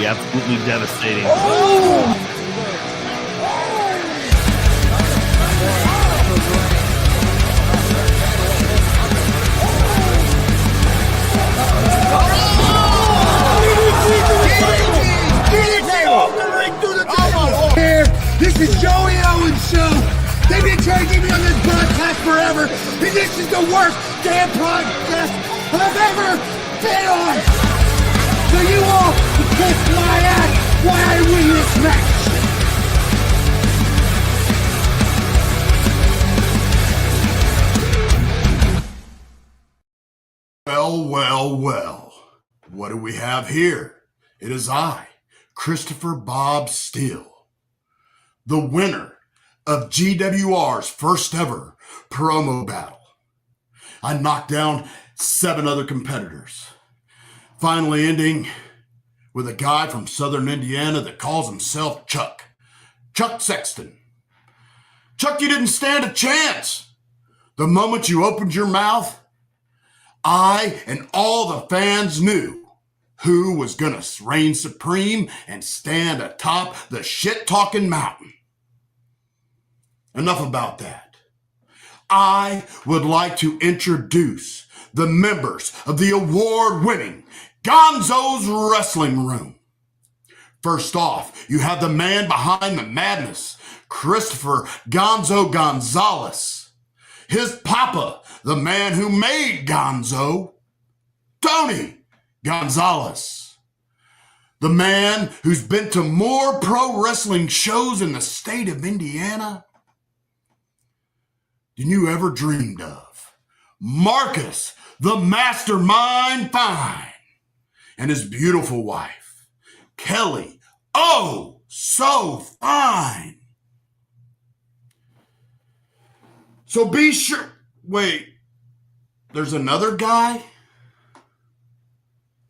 be absolutely devastating. This is Joey Owens' show. They've been trying to get me on this broadcast forever, and this is the worst damn podcast I've ever been on. So you all can kiss my ass while I win this match. Well, well, well. What do we have here? It is I, Christopher Bob Steele, the winner of GWR's first ever promo battle. I knocked down 7 other competitors, finally ending with a guy from Southern Indiana that calls himself Chuck Sexton. Chuck, you didn't stand a chance. The moment you opened your mouth, I and all the fans knew who was gonna reign supreme and stand atop the shit-talking mountain. Enough about that. I would like to introduce the members of the award-winning Gonzo.S Wrestling Room. First off, you have the man behind the madness, Christopher Gonzo Gonzalez. His papa, the man who made Gonzo, Tony Gonzalez. The man who's been to more pro wrestling shows in the state of Indiana than you ever dreamed of. Marcus, the Mastermind Fine, and his beautiful wife, Kelly, oh, so fine. So be sure, wait, there's another guy?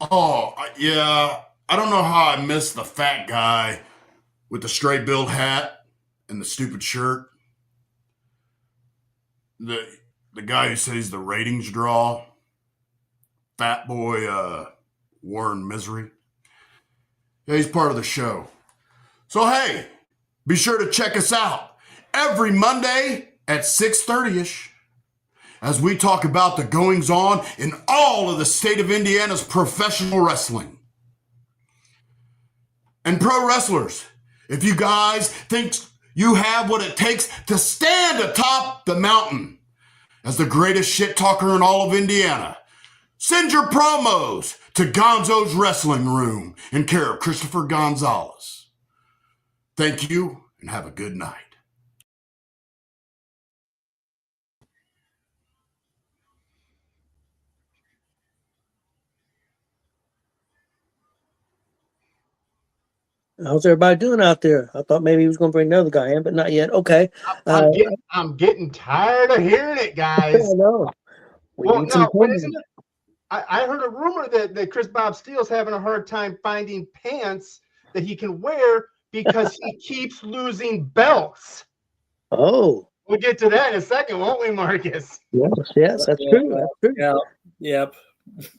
Oh, yeah, I don't know how I missed the fat guy with the straight build hat and the stupid shirt. The guy who says the ratings draw, fat boy Warren Misery. Yeah, he's part of the show. So hey, be sure to check us out every Monday at 6:30ish as we talk about the goings-on in all of the state of Indiana's professional wrestling. And pro wrestlers, if you guys think you have what it takes to stand atop the mountain as the greatest shit talker in all of Indiana, send your promos to Gonzo's Wrestling Room in care of Christopher Gonzalez. Thank you and have a good night. How's everybody doing out there? I thought maybe he was going to bring another guy in, but not yet. Okay. I'm getting tired of hearing it, guys. I know. I heard a rumor that Chris Bob Steele's having a hard time finding pants that he can wear because he keeps losing belts. Oh. We'll get to that in a second, won't we, Marcus? Yes, that's true. That's true. Yeah. Yep.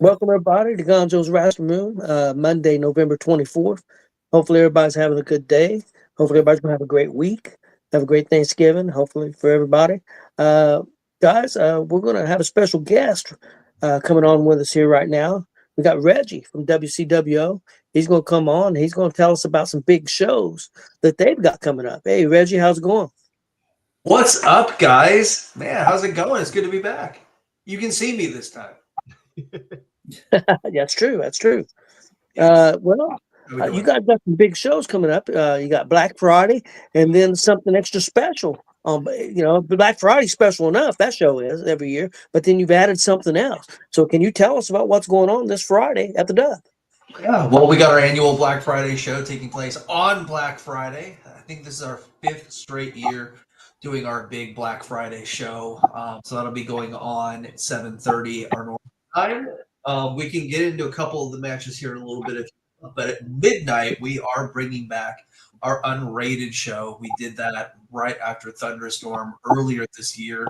Welcome, everybody, to Gonzo's Wrestling Room, Monday, November 24th. Hopefully, everybody's having a good day. Hopefully, everybody's going to have a great week. Have a great Thanksgiving, hopefully, for everybody. Guys, we're going to have a special guest coming on with us here right now. We got Reggie from WCWO. He's going to come on. He's going to tell us about some big shows that they've got coming up. Hey, Reggie, how's it going? What's up, guys? Man, how's it going? It's good to be back. You can see me this time. That's true. That's true. You guys got some big shows coming up. You got Black Friday and then something extra special. Black Friday special enough, that show is every year, but then you've added something else. So can you tell us about what's going on this Friday at the Dub? Yeah, well, we got our annual Black Friday show taking place on Black Friday. I think this is our 5th straight year doing our big Black Friday show. So that'll be going on at 7:30 our normal time. We can get into a couple of the matches here in a little bit, but at midnight, we are bringing back our unrated show. We did that right after Thunderstorm earlier this year,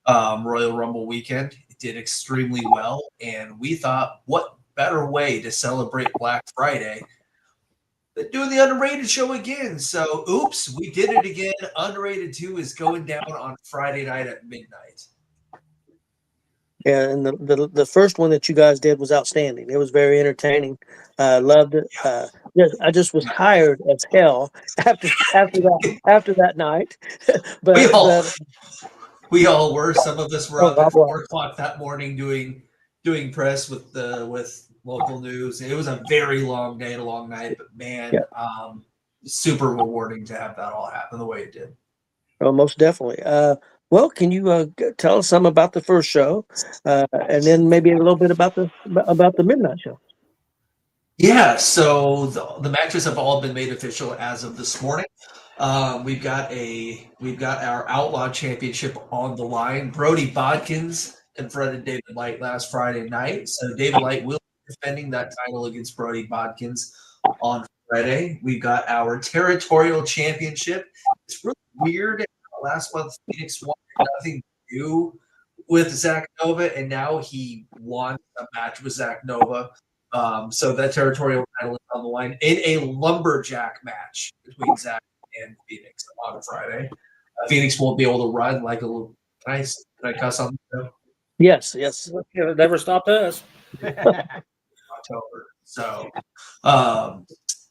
Royal Rumble weekend. It did extremely well, and we thought, what better way to celebrate Black Friday doing the Underrated show again. So, oops, we did it again. Underrated 2 is going down on Friday night at midnight. Yeah, and the first one that you guys did was outstanding. It was very entertaining. Loved it. Yeah, I just was tired as hell after that night. We all but we all were. Some of us were oh, up I at was. 4 o'clock that morning doing press with local news. It was a very long day, a long night, but man, Yeah. super rewarding to have that all happen the way it did. Oh, most definitely. Well, can you tell us some about the first show, and then maybe a little bit about the midnight show? Yeah, so the matches have all been made official as of this morning. We've got our Outlaw Championship on the line. Brody Bodkins confronted David Light last Friday night, so David Light will be defending that title against Brody Bodkins on Friday. We've got our Territorial Championship. It's really weird. Last month, Phoenix won nothing to do with Zach Nova, and now he won a match with Zach Nova. So that territorial title is on the line in a lumberjack match between Zach and Phoenix on Friday. Phoenix won't be able to run like a little. Can I cuss on the show? Yes. It never stopped us. October. So,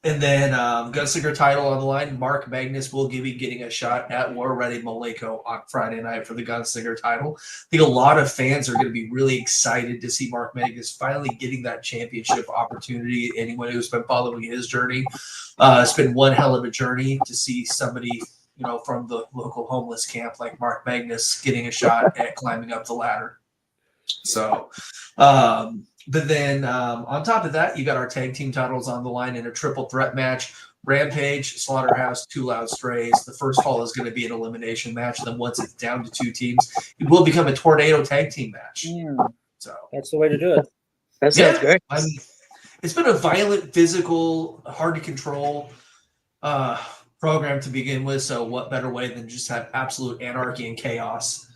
and then Gunslinger title on the line. Mark Magnus will be getting a shot at War Ready Malenko on Friday night for the Gunslinger title. I think a lot of fans are going to be really excited to see Mark Magnus finally getting that championship opportunity. Anyone who's been following his journey, it's been one hell of a journey to see somebody, from the local homeless camp like Mark Magnus getting a shot at climbing up the ladder. So, but then on top of that, you got our tag team titles on the line in a triple threat match. Rampage, Slaughterhouse, Two Loud Strays. The first fall is going to be an elimination match. Then once it's down to 2 teams, it will become a tornado tag team match. Yeah. So That's the way to do it. That sounds great. I mean, it's been a violent, physical, hard to control program to begin with. So what better way than just have absolute anarchy and chaos?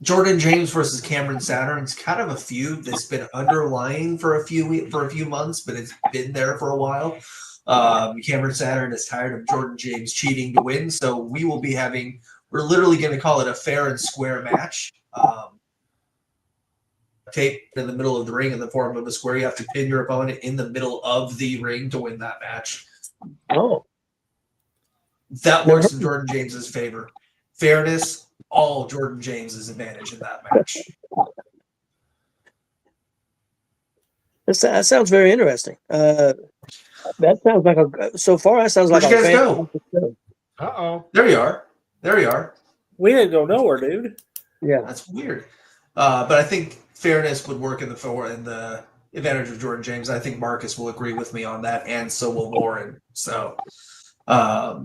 Jordan James versus Cameron Saturn. It's kind of a feud that's been underlying for a few months, but it's been there for a while. Cameron Saturn is tired of Jordan James cheating to win, so we're literally going to call it a fair and square match. Taped in the middle of the ring in the form of a square. You have to pin your opponent in the middle of the ring to win that match. Oh, That works in Jordan James's favor. Fairness, all Jordan James's advantage in that match. that sounds very interesting. That sounds like so far. That sounds Where'd like you guys go? show. Uh-oh. There you are. We didn't go nowhere, dude. Yeah, That's weird. But I think fairness would work in the advantage of Jordan James. I think Marcus will agree with me on that, and so will Warren. So, but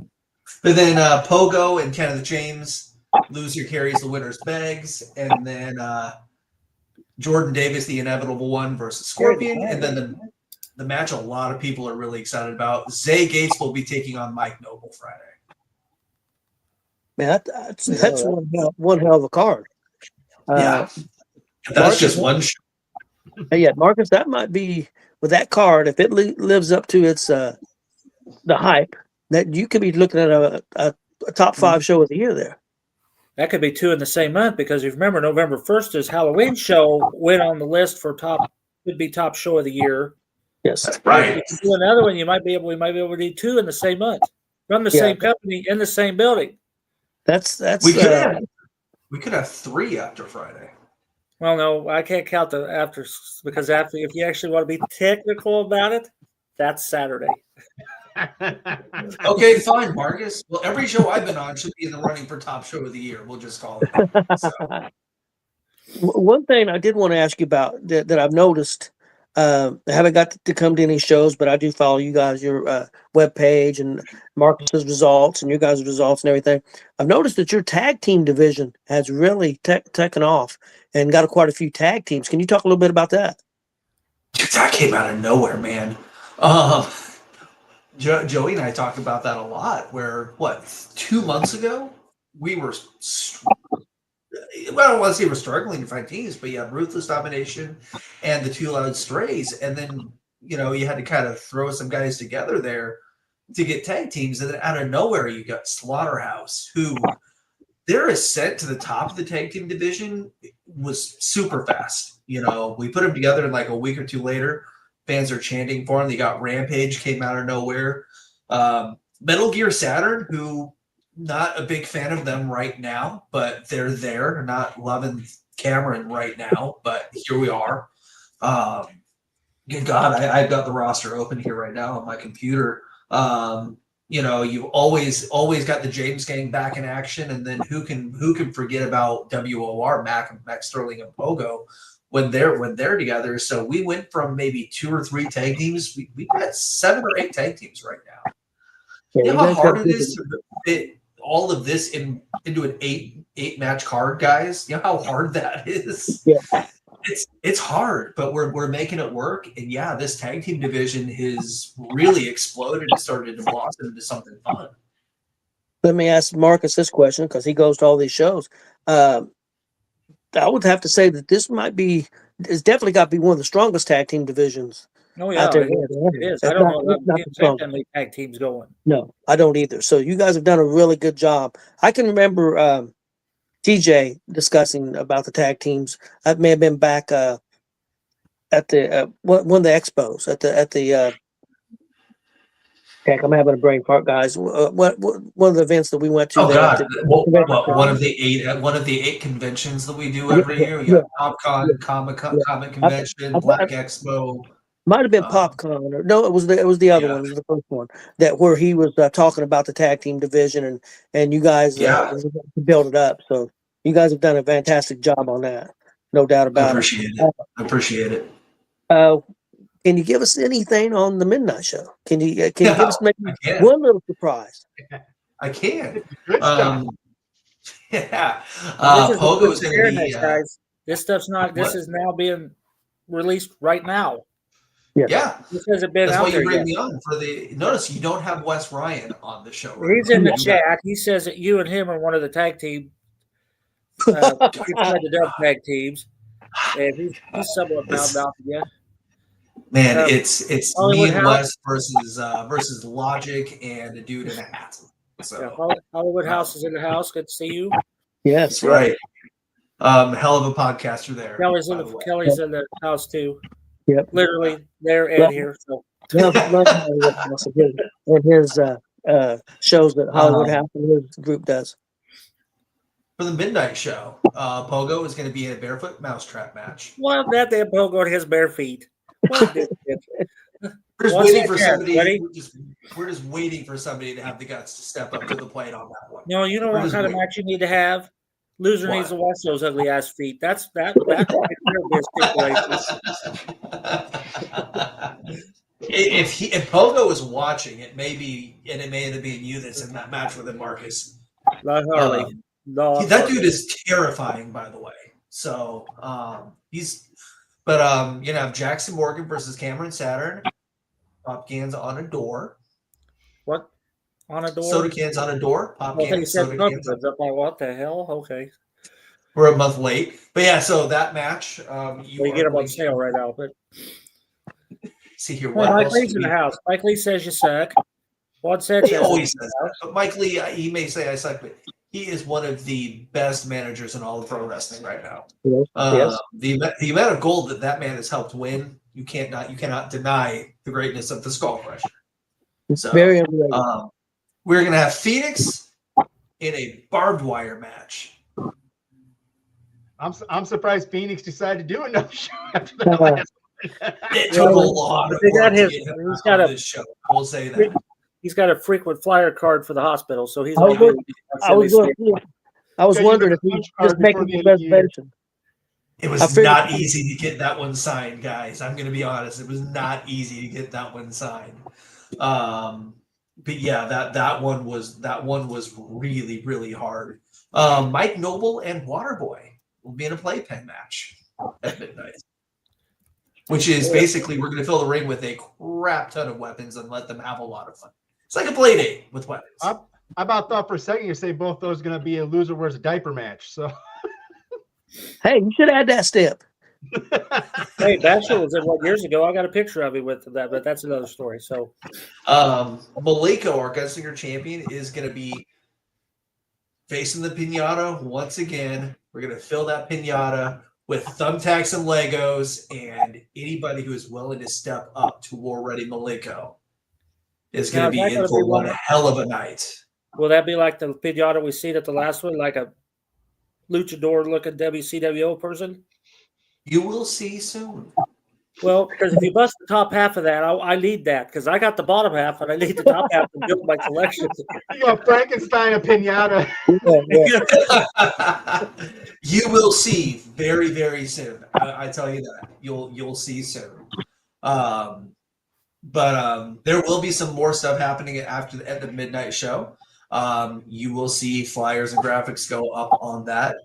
then Pogo and Kenneth James. Loser carries the winner's bags, and then Jordan Davis, the inevitable one, versus Scorpion, and then the match a lot of people are really excited about. Zay Gates will be taking on Mike Noble Friday. man, that's one hell of a card. That's Marcus, just one show. Yeah, Marcus, that might be with that card if it lives up to its the hype. That you could be looking at a top 5 show of the year there. That could be 2 in the same month because if you remember, November 1st is Halloween show went on the list for top show of the year. Yes, That's right. If you do another one, we might be able to do 2 in the same month from the same company in the same building. That's We could have 3 after Friday. Well, no, I can't count the after because if you actually want to be technical about it, that's Saturday. Okay, fine, Marcus. Well, every show I've been on should be in the running for top show of the year. We'll just call it. So. One thing I did want to ask you about that I've noticed, I haven't got to come to any shows, but I do follow you guys, your webpage and Marcus's results and your guys' results and everything. I've noticed that your tag team division has really taken off and got quite a few tag teams. Can you talk a little bit about that? Dude, that came out of nowhere, man. Joey and I talked about that a lot. Where 2 months ago we were. I don't want to say we're struggling to find teams, but yeah, Ruthless Domination and the Two Loud Strays, and then you had to kind of throw some guys together there to get tag teams, and then out of nowhere you got Slaughterhouse, who their ascent to the top of the tag team division was super fast. We put them together, and like a week or two later, fans are chanting for them. They got Rampage came out of nowhere. Metal Gear Saturn, who not a big fan of them right now, but they're there. They're not loving Cameron right now, but here we are. Good God, I've got the roster open here right now on my computer. You always got the James Gang back in action, and then who can forget about WOR, Max Sterling and Pogo when they're together. So we went from maybe 2 or 3 tag teams. We got 7 or 8 tag teams right now. Yeah, You know how hard it is to fit all of this into an 8 match card, guys? You know how hard that is? Yeah. It's hard, but we're making it work. And yeah, this tag team division has really exploded and started to blossom into something fun. Let me ask Marcus this question because he goes to all these shows. I would have to say that it's definitely got to be one of the strongest tag team divisions. Oh yeah, out there. it is. I don't know that many tag teams going. No, I don't either. So you guys have done a really good job. I can remember TJ discussing about the tag teams. I may have been back at the one of the expos at the. Heck, I'm having a brain fart, guys. One of the events that we went to. Oh God! One of the 8 conventions that we do every year. You got PopCon, Comic-Con, Comic Convention, Black Expo. Might have been PopCon, or no, it was the other one. It was the first one where he was talking about the tag team division, and you guys build it up. So you guys have done a fantastic job on that, no doubt about it. I appreciate it. Can you give us anything on the midnight show? Can you give us maybe one little surprise? I can. Yeah. Pogo is going to be. Guys. This stuff's not. This is now being released right now. Yeah. This hasn't been That's out why there you bring yet. me on for the. Notice you don't have Wes Ryan on the show. He's in the chat. He says that you and him are one of the tag team. The dub tag teams, and he's somewhat bound out again. Man, it's me and House. Wes versus Logic and a dude in a hat. So Hollywood House is in the house. Good to see you. Yes, that's right. Hell of a podcaster there. Kelly's in the house too. Yep. Literally there and here. So. And his shows that Hollywood House and his group does. For the midnight show, Pogo is going to be in a barefoot mousetrap match. Well, that damn Pogo on his bare feet. We're just waiting for somebody. We're just waiting for somebody to have the guts to step up to the plate on that one. No, you know what kind of match you need to have? Loser needs to wash those ugly ass feet. That's that. If Pogo is watching, it may end up being you that's in that match with him, Marcus. Not Harley. That dude is terrifying, by the way. So Jackson Morgan versus Cameron Saturn. Pop cans on a door. What? On a door? Soda cans on a door. Pop cans. Soda cans. I'm like, what the hell? Okay. We're a month late, but yeah. So that match, you get them on sale right now. But see here, Mike Lee's in the house. Mike Lee says you suck. What said he always says that. But Mike Lee, he may say I suck, but he is one of the best managers in all of pro wrestling right now. Yes. The amount of gold that man has helped win, you cannot deny the greatness of the Skull Crusher. So, very underrated. We're gonna have Phoenix in a barbed wire match. I'm surprised Phoenix decided to do a no show after the last one. It took a lot of work to get him on this show. We'll say that. He's got a frequent flyer card for the hospital, so he's. I was wondering if he was just making the reservation. It was not easy to get that one signed, guys. I'm going to be honest. It was not easy to get that one signed. But yeah, that one was really, really hard. Mike Noble and Waterboy will be in a playpen match at midnight, which is basically we're going to fill the ring with a crap ton of weapons and let them have a lot of fun. It's like a play date with weapons. I about thought for a second you say both those are going to be a loser wears a diaper match. So, hey, you should add that step. Hey, Bachelor was in what years ago? I got a picture of him with that, but that's another story. So, Malenko, our Gunslinger champion, is going to be facing the pinata once again. We're going to fill that pinata with thumbtacks and Legos, and anybody who is willing to step up to War Ready Malenko is going to be in for one hell of a night. Will that be like the pinata we seen at the last one, like a luchador-looking WCWO person? You will see soon. Well, because if you bust the top half of that, I need that because I got the bottom half and I need the top half to build my collection. You got Frankenstein a pinata. You will see very, very soon. I tell you that you'll see soon. But there will be some more stuff happening at the midnight show. You will see flyers and graphics go up on that.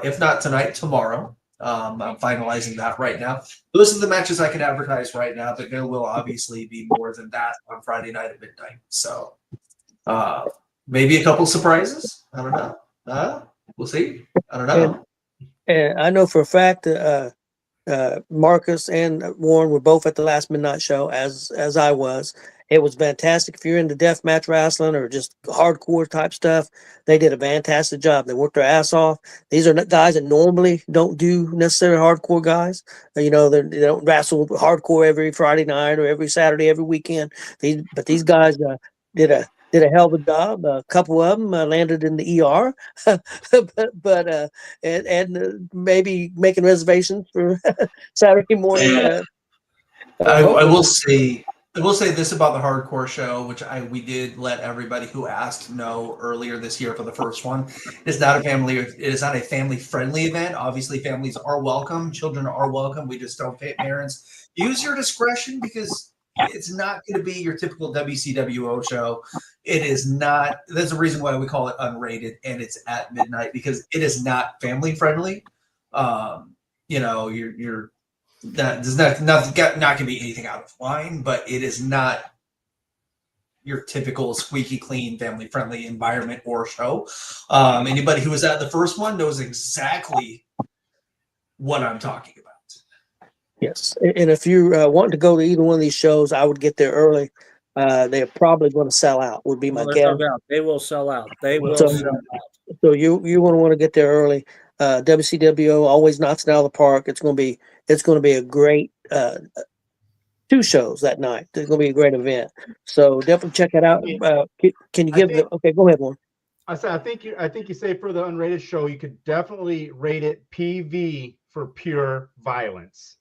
If not tonight, tomorrow. I'm finalizing that right now. Those are the matches I can advertise right now, but there will obviously be more than that on Friday night at midnight. So maybe a couple surprises. I don't know. We'll see. I don't know. And I know for a fact that Marcus and Warren were both at the last midnight show, as I was. It was fantastic. If you're into deathmatch wrestling or just hardcore type stuff, they did a fantastic job. They worked their ass off. These are guys that normally don't do necessarily hardcore guys. They don't wrestle hardcore every Friday night or every Saturday, every weekend. But these guys did a hell of a job. A couple of them landed in the ER, but maybe making reservations for Saturday morning. I will say this about the hardcore show, which we did let everybody who asked know earlier this year for the first one. It is not a family-friendly event. Obviously, families are welcome, children are welcome. We just don't pay parents. Use your discretion because it's not going to be your typical WCWO show. It is not. There's a reason why we call it unrated, and it's at midnight because it is not family-friendly. You're there's not going to be anything out of line, but it is not your typical squeaky clean, family friendly environment or show. Anybody who was at the first one knows exactly what I'm talking about. Yes, and if you're wanting to go to either one of these shows, I would get there early. They're probably going to sell out. Would be my guess. They will sell out. They will sell out. So you want to get there early. WCWO always knocks it out of the park. It's going to be a great 2 shows that night. It's going to be a great event. So definitely check it out. Can you give okay? Go ahead, Warren. I think you say for the unrated show, you could definitely rate it PV for pure violence.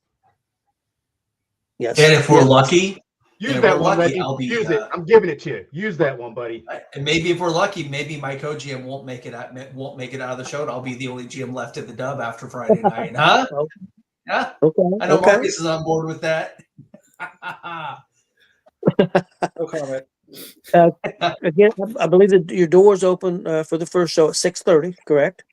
Yes. And if we're lucky, use that one, Reggie. Use it. I'm giving it to you. Use that one, buddy. And maybe if we're lucky, maybe my co-GM won't make it out of the show, and I'll be the only GM left at the dub after Friday night, huh? Yeah. Okay. I know Marcus is on board with that. No comment. Again, I believe that your doors open for the first show at 6:30, correct?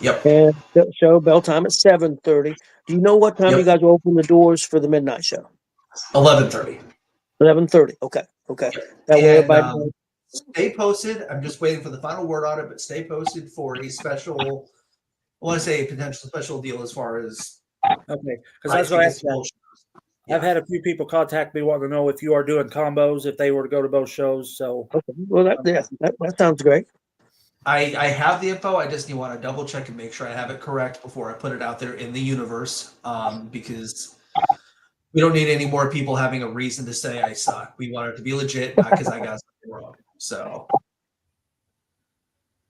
Yep. And the show bell time at 7:30. Do you know what time you guys will open the doors for the midnight show? 11:30. 11:30. Okay. That way everybody knows. Stay posted. I'm just waiting for the final word on it, but stay posted for a special. I want to say a potential special deal as far as. Okay, because that's what I said. I've had a few people contact me wanting to know if you are doing combos if they were to go to both shows. So, okay. Well, that sounds great. I have the info. I just want to double check and make sure I have it correct before I put it out there in the universe. Because we don't need any more people having a reason to say I suck. We want it to be legit, not because I got something wrong. So,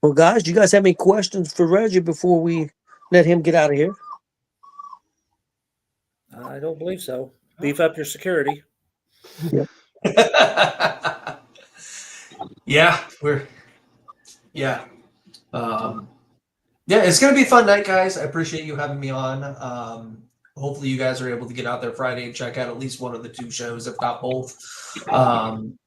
well, guys, do you guys have any questions for Reggie before we let him get out of here? I don't believe so. Beef up your security. Yep. Yeah, it's gonna be a fun night, guys. I appreciate you having me on. Hopefully you guys are able to get out there Friday and check out at least one of the 2 shows, if not both.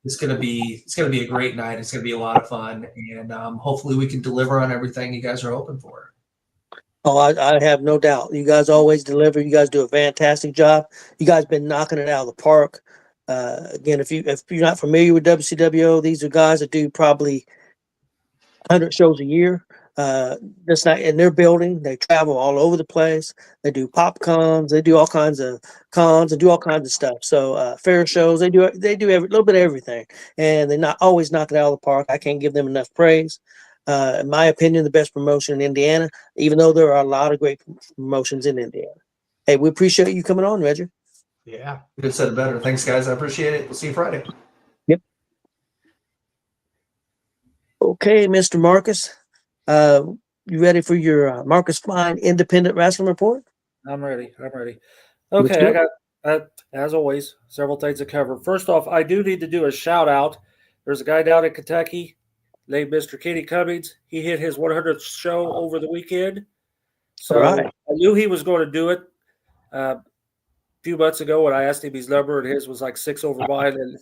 It's gonna be a great night. It's gonna be a lot of fun, and hopefully we can deliver on everything you guys are hoping for. Oh, I have no doubt. You guys always deliver. You guys do a fantastic job. You guys been knocking it out of the park. Again, if you're not familiar with WCWO, these are guys that do probably 100 shows a year. Just not in their building. They travel all over the place. They do pop cons. They do all kinds of cons and do all kinds of stuff. So fair shows. They do every little bit of everything, and they not always knock it out of the park. I can't give them enough praise. In my opinion, the best promotion in Indiana, even though there are a lot of great promotions in Indiana. Hey, we appreciate you coming on, Reggie. Yeah. You could have said it better. Thanks, guys. I appreciate it. We'll see you Friday. Yep. Okay, Mr. Marcus. You ready for your Marcus Fine Independent Wrestling Report? I'm ready. Let's Okay, do I it. got, as always, several things to cover. First off, I do need to do a shout out. There's a guy down in Kentucky named Mr. Kenny Cummings. He hit his 100th show over the weekend. So All right. I knew he was going to do it a few months ago when I asked him his number, and his was like 6 over mine. And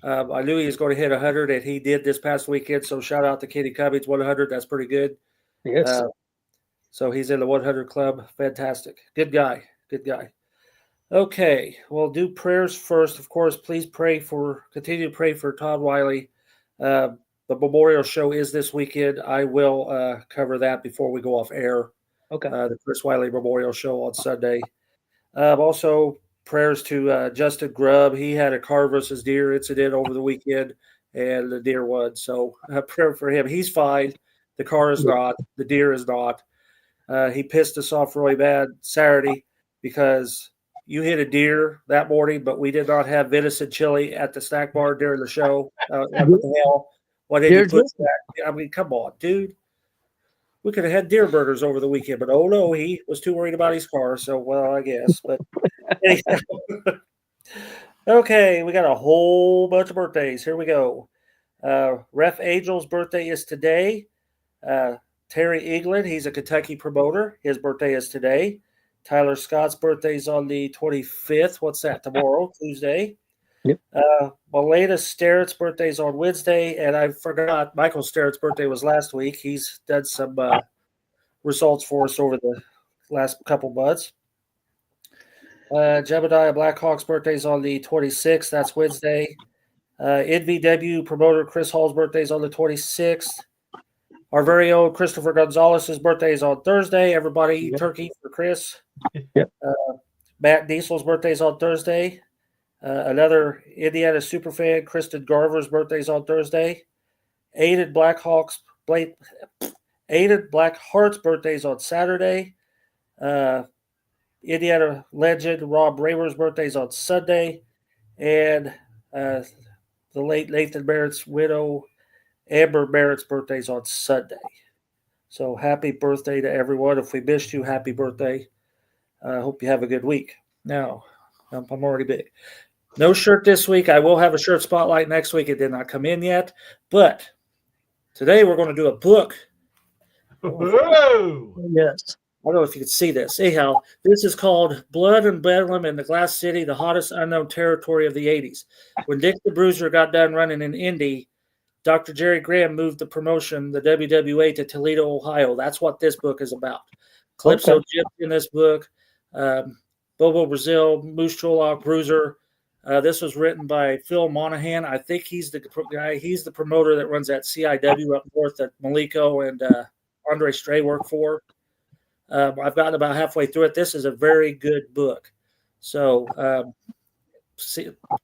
I knew he was going to hit 100, and he did this past weekend. So shout out to Kenny Cummings, 100. That's pretty good. Yes. So he's in the 100 club. Fantastic. Good guy. Okay, we'll do prayers first. Of course, please continue to pray for Todd Wiley. The memorial show is this weekend. I will cover that before we go off air. Okay. The Chris Wiley Memorial Show on Sunday. Also, prayers to Justin Grubb. He had a car versus deer incident over the weekend, and the deer won. So prayer for him. He's fine. The car is not. The deer is not. He pissed us off really bad Saturday because you hit a deer that morning, but we did not have venison chili at the snack bar during the show. What the hell? Why did you put that? I mean, come on, dude. We could have had deer burgers over the weekend, but oh no, he was too worried about his car. So, well, I guess. But anyhow. Okay, we got a whole bunch of birthdays. Here we go. Ref Angel's birthday is today. Terry Eaglin, he's a Kentucky promoter. His birthday is today. Tyler Scott's birthday is on the 25th. What's that? Tomorrow, Tuesday. Yep. Melena Starrett's birthday is on Wednesday, and I forgot Michael Starrett's birthday was last week. He's done some results for us over the last couple months. Jebediah Blackhawk's birthday is on the 26th. That's Wednesday. NVW promoter Chris Hall's birthday is on the 26th. Our very own Christopher Gonzalez's birthday is on Thursday. Everybody eat turkey for Chris. Yep. Matt Diesel's birthday is on Thursday. Another Indiana superfan, Kristen Garver's birthday is on Thursday. Aiden Blackheart's birthday is on Saturday. Indiana legend Rob Raymer's birthday is on Sunday. And the late Nathan Barrett's widow, Amber Barrett's birthday is on Sunday. So happy birthday to everyone. If we missed you, happy birthday. I hope you have a good week. Now, I'm already big. No shirt this week. I will have a shirt spotlight next week. It did not come in yet. But today we're going to do a book. Whoa! Yes. I don't know if you can see this. Anyhow, this is called Blood and Bedlam in the Glass City, the hottest unknown territory of the 80s. When Dick the Bruiser got done running in Indy, Dr. Jerry Graham moved the promotion, the WWA, to Toledo, Ohio. That's what this book is about. Calypso Gypsy in this book, Bobo Brazil, Moose Trollock, Bruiser. This was written by Phil Monahan. I think he's the guy. He's the promoter that runs that CIW up north that Maliko and Andre Stray work for. I've gotten about halfway through it. This is a very good book. So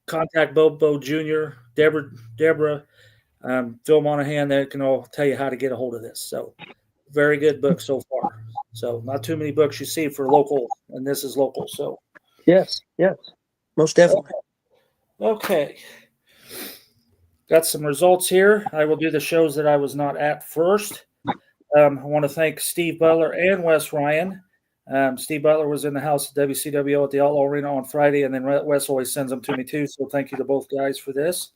contact Bobo Jr., Deborah, Phil Monahan. They can all tell you how to get a hold of this. So very good book so far. So not too many books you see for local, and this is local. So yes, most definitely. Okay. Got some results here. I will do the shows that I was not at first. I want to thank Steve Butler and Wes Ryan. Steve Butler was in the house at WCWO at the Outlaw Arena on Friday, and then Wes always sends them to me too. So thank you to both guys for this.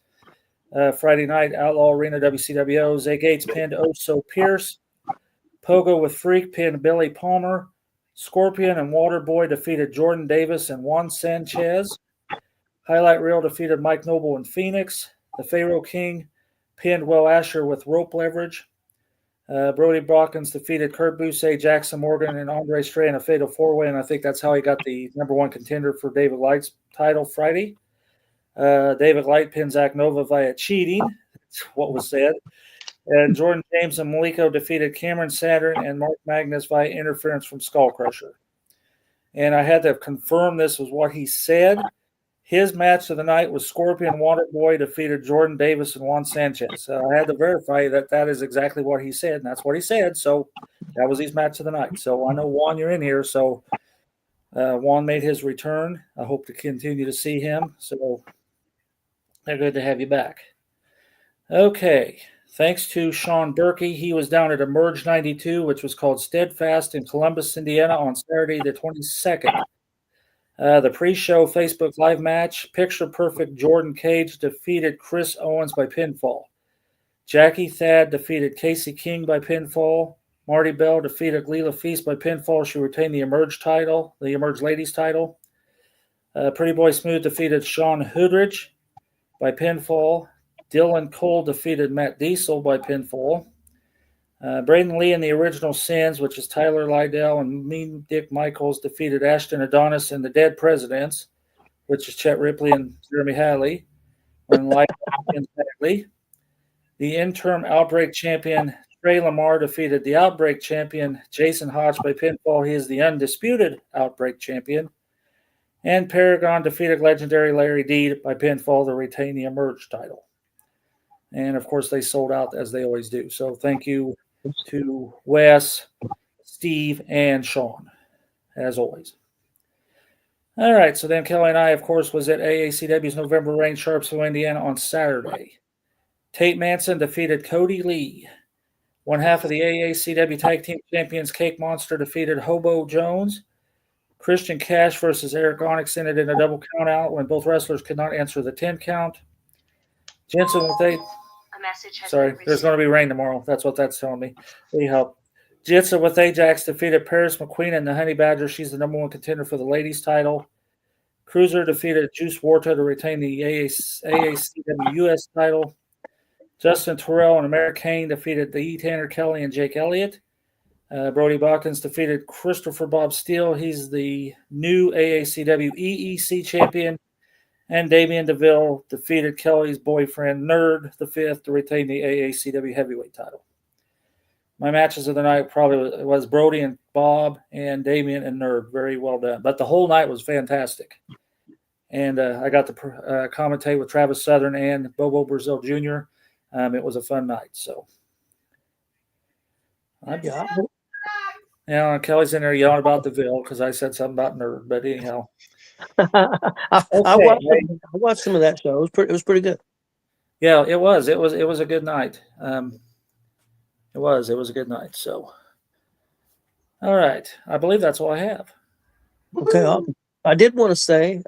Friday night, Outlaw Arena, WCWO. Zay Gates pinned Oso Pierce. Pogo with Freak pinned Billy Palmer. Scorpion and Waterboy defeated Jordan Davis and Juan Sanchez. Highlight Reel defeated Mike Noble and Phoenix. The Pharaoh King pinned Will Asher with rope leverage. Brody Brockins defeated Kurt Busse, Jackson Morgan, and Andre Stray in a fatal four-way, and I think that's how he got the number one contender for David Light's title Friday. David Light pinned Zach Nova via cheating. That's what was said. And Jordan James and Maliko defeated Cameron Saturn and Mark Magnus via interference from Skull Crusher. And I had to confirm this was what he said. His match of the night was Scorpion Waterboy defeated Jordan Davis and Juan Sanchez. So I had to verify that that is exactly what he said, and that's what he said. So that was his match of the night. So I know, Juan, you're in here. So Juan made his return. I hope to continue to see him. So they're good to have you back. Okay. Thanks to Sean Berkey. He was down at Emerge 92, which was called Steadfast in Columbus, Indiana on Saturday the 22nd. The pre-show Facebook Live match, Picture Perfect Jordan Cage defeated Chris Owens by pinfall. Jackie Thad defeated Casey King by pinfall. Marty Bell defeated Leela Feast by pinfall. She retained the Emerge title, the Emerge Ladies title. Pretty Boy Smooth defeated Sean Hoodridge by pinfall. Dylan Cole defeated Matt Diesel by pinfall. Braden Lee and the Original Sins, which is Tyler Lydell and Mean Dick Michaels, defeated Ashton Adonis and the Dead Presidents, which is Chet Ripley and Jeremy Halley. When Lydell the interim Outbreak champion Trey Lamar defeated the Outbreak champion Jason Hodge by pinfall. He is the undisputed Outbreak champion. And Paragon defeated legendary Larry Deed by pinfall to retain the Emerge title. And, of course, they sold out as they always do. So thank you to Wes, Steve, and Sean, as always. All right, so then Kelly and I, of course, was at AACW's November Rain, Sharpsville, Indiana on Saturday. Tate Manson defeated Cody Lee. One half of the AACW Tag Team Champions, Cake Monster, defeated Hobo Jones. Christian Cash versus Eric Onyx ended in a double count out when both wrestlers could not answer the 10 count. Jensen with sorry, there's going to be rain tomorrow. That's what that's telling me. Anyhow, Jensen with Ajax defeated Paris McQueen and the Honey Badger. She's the number one contender for the ladies' title. Cruiser defeated Juice Warta to retain the AACW US title. Justin Terrell and Americ Kane defeated the E. Tanner Kelly and Jake Elliott. Brody Botkins defeated Christopher Bob Steele. He's the new AACW EEC champion. And Damian DeVille defeated Kelly's boyfriend, Nerd, the fifth, to retain the AACW heavyweight title. My matches of the night probably was Brody and Bob and Damian and Nerd. Very well done. But the whole night was fantastic. And I got to commentate with Travis Southern and Bobo Brazil Jr. It was a fun night. So, Kelly's in there yelling about DeVille because I said something about Nerd. But anyhow. I watched some of that show. It was pretty good. Yeah, it was. It was a good night. It was a good night. So, all right. I believe that's all I have. Okay. I did want to say,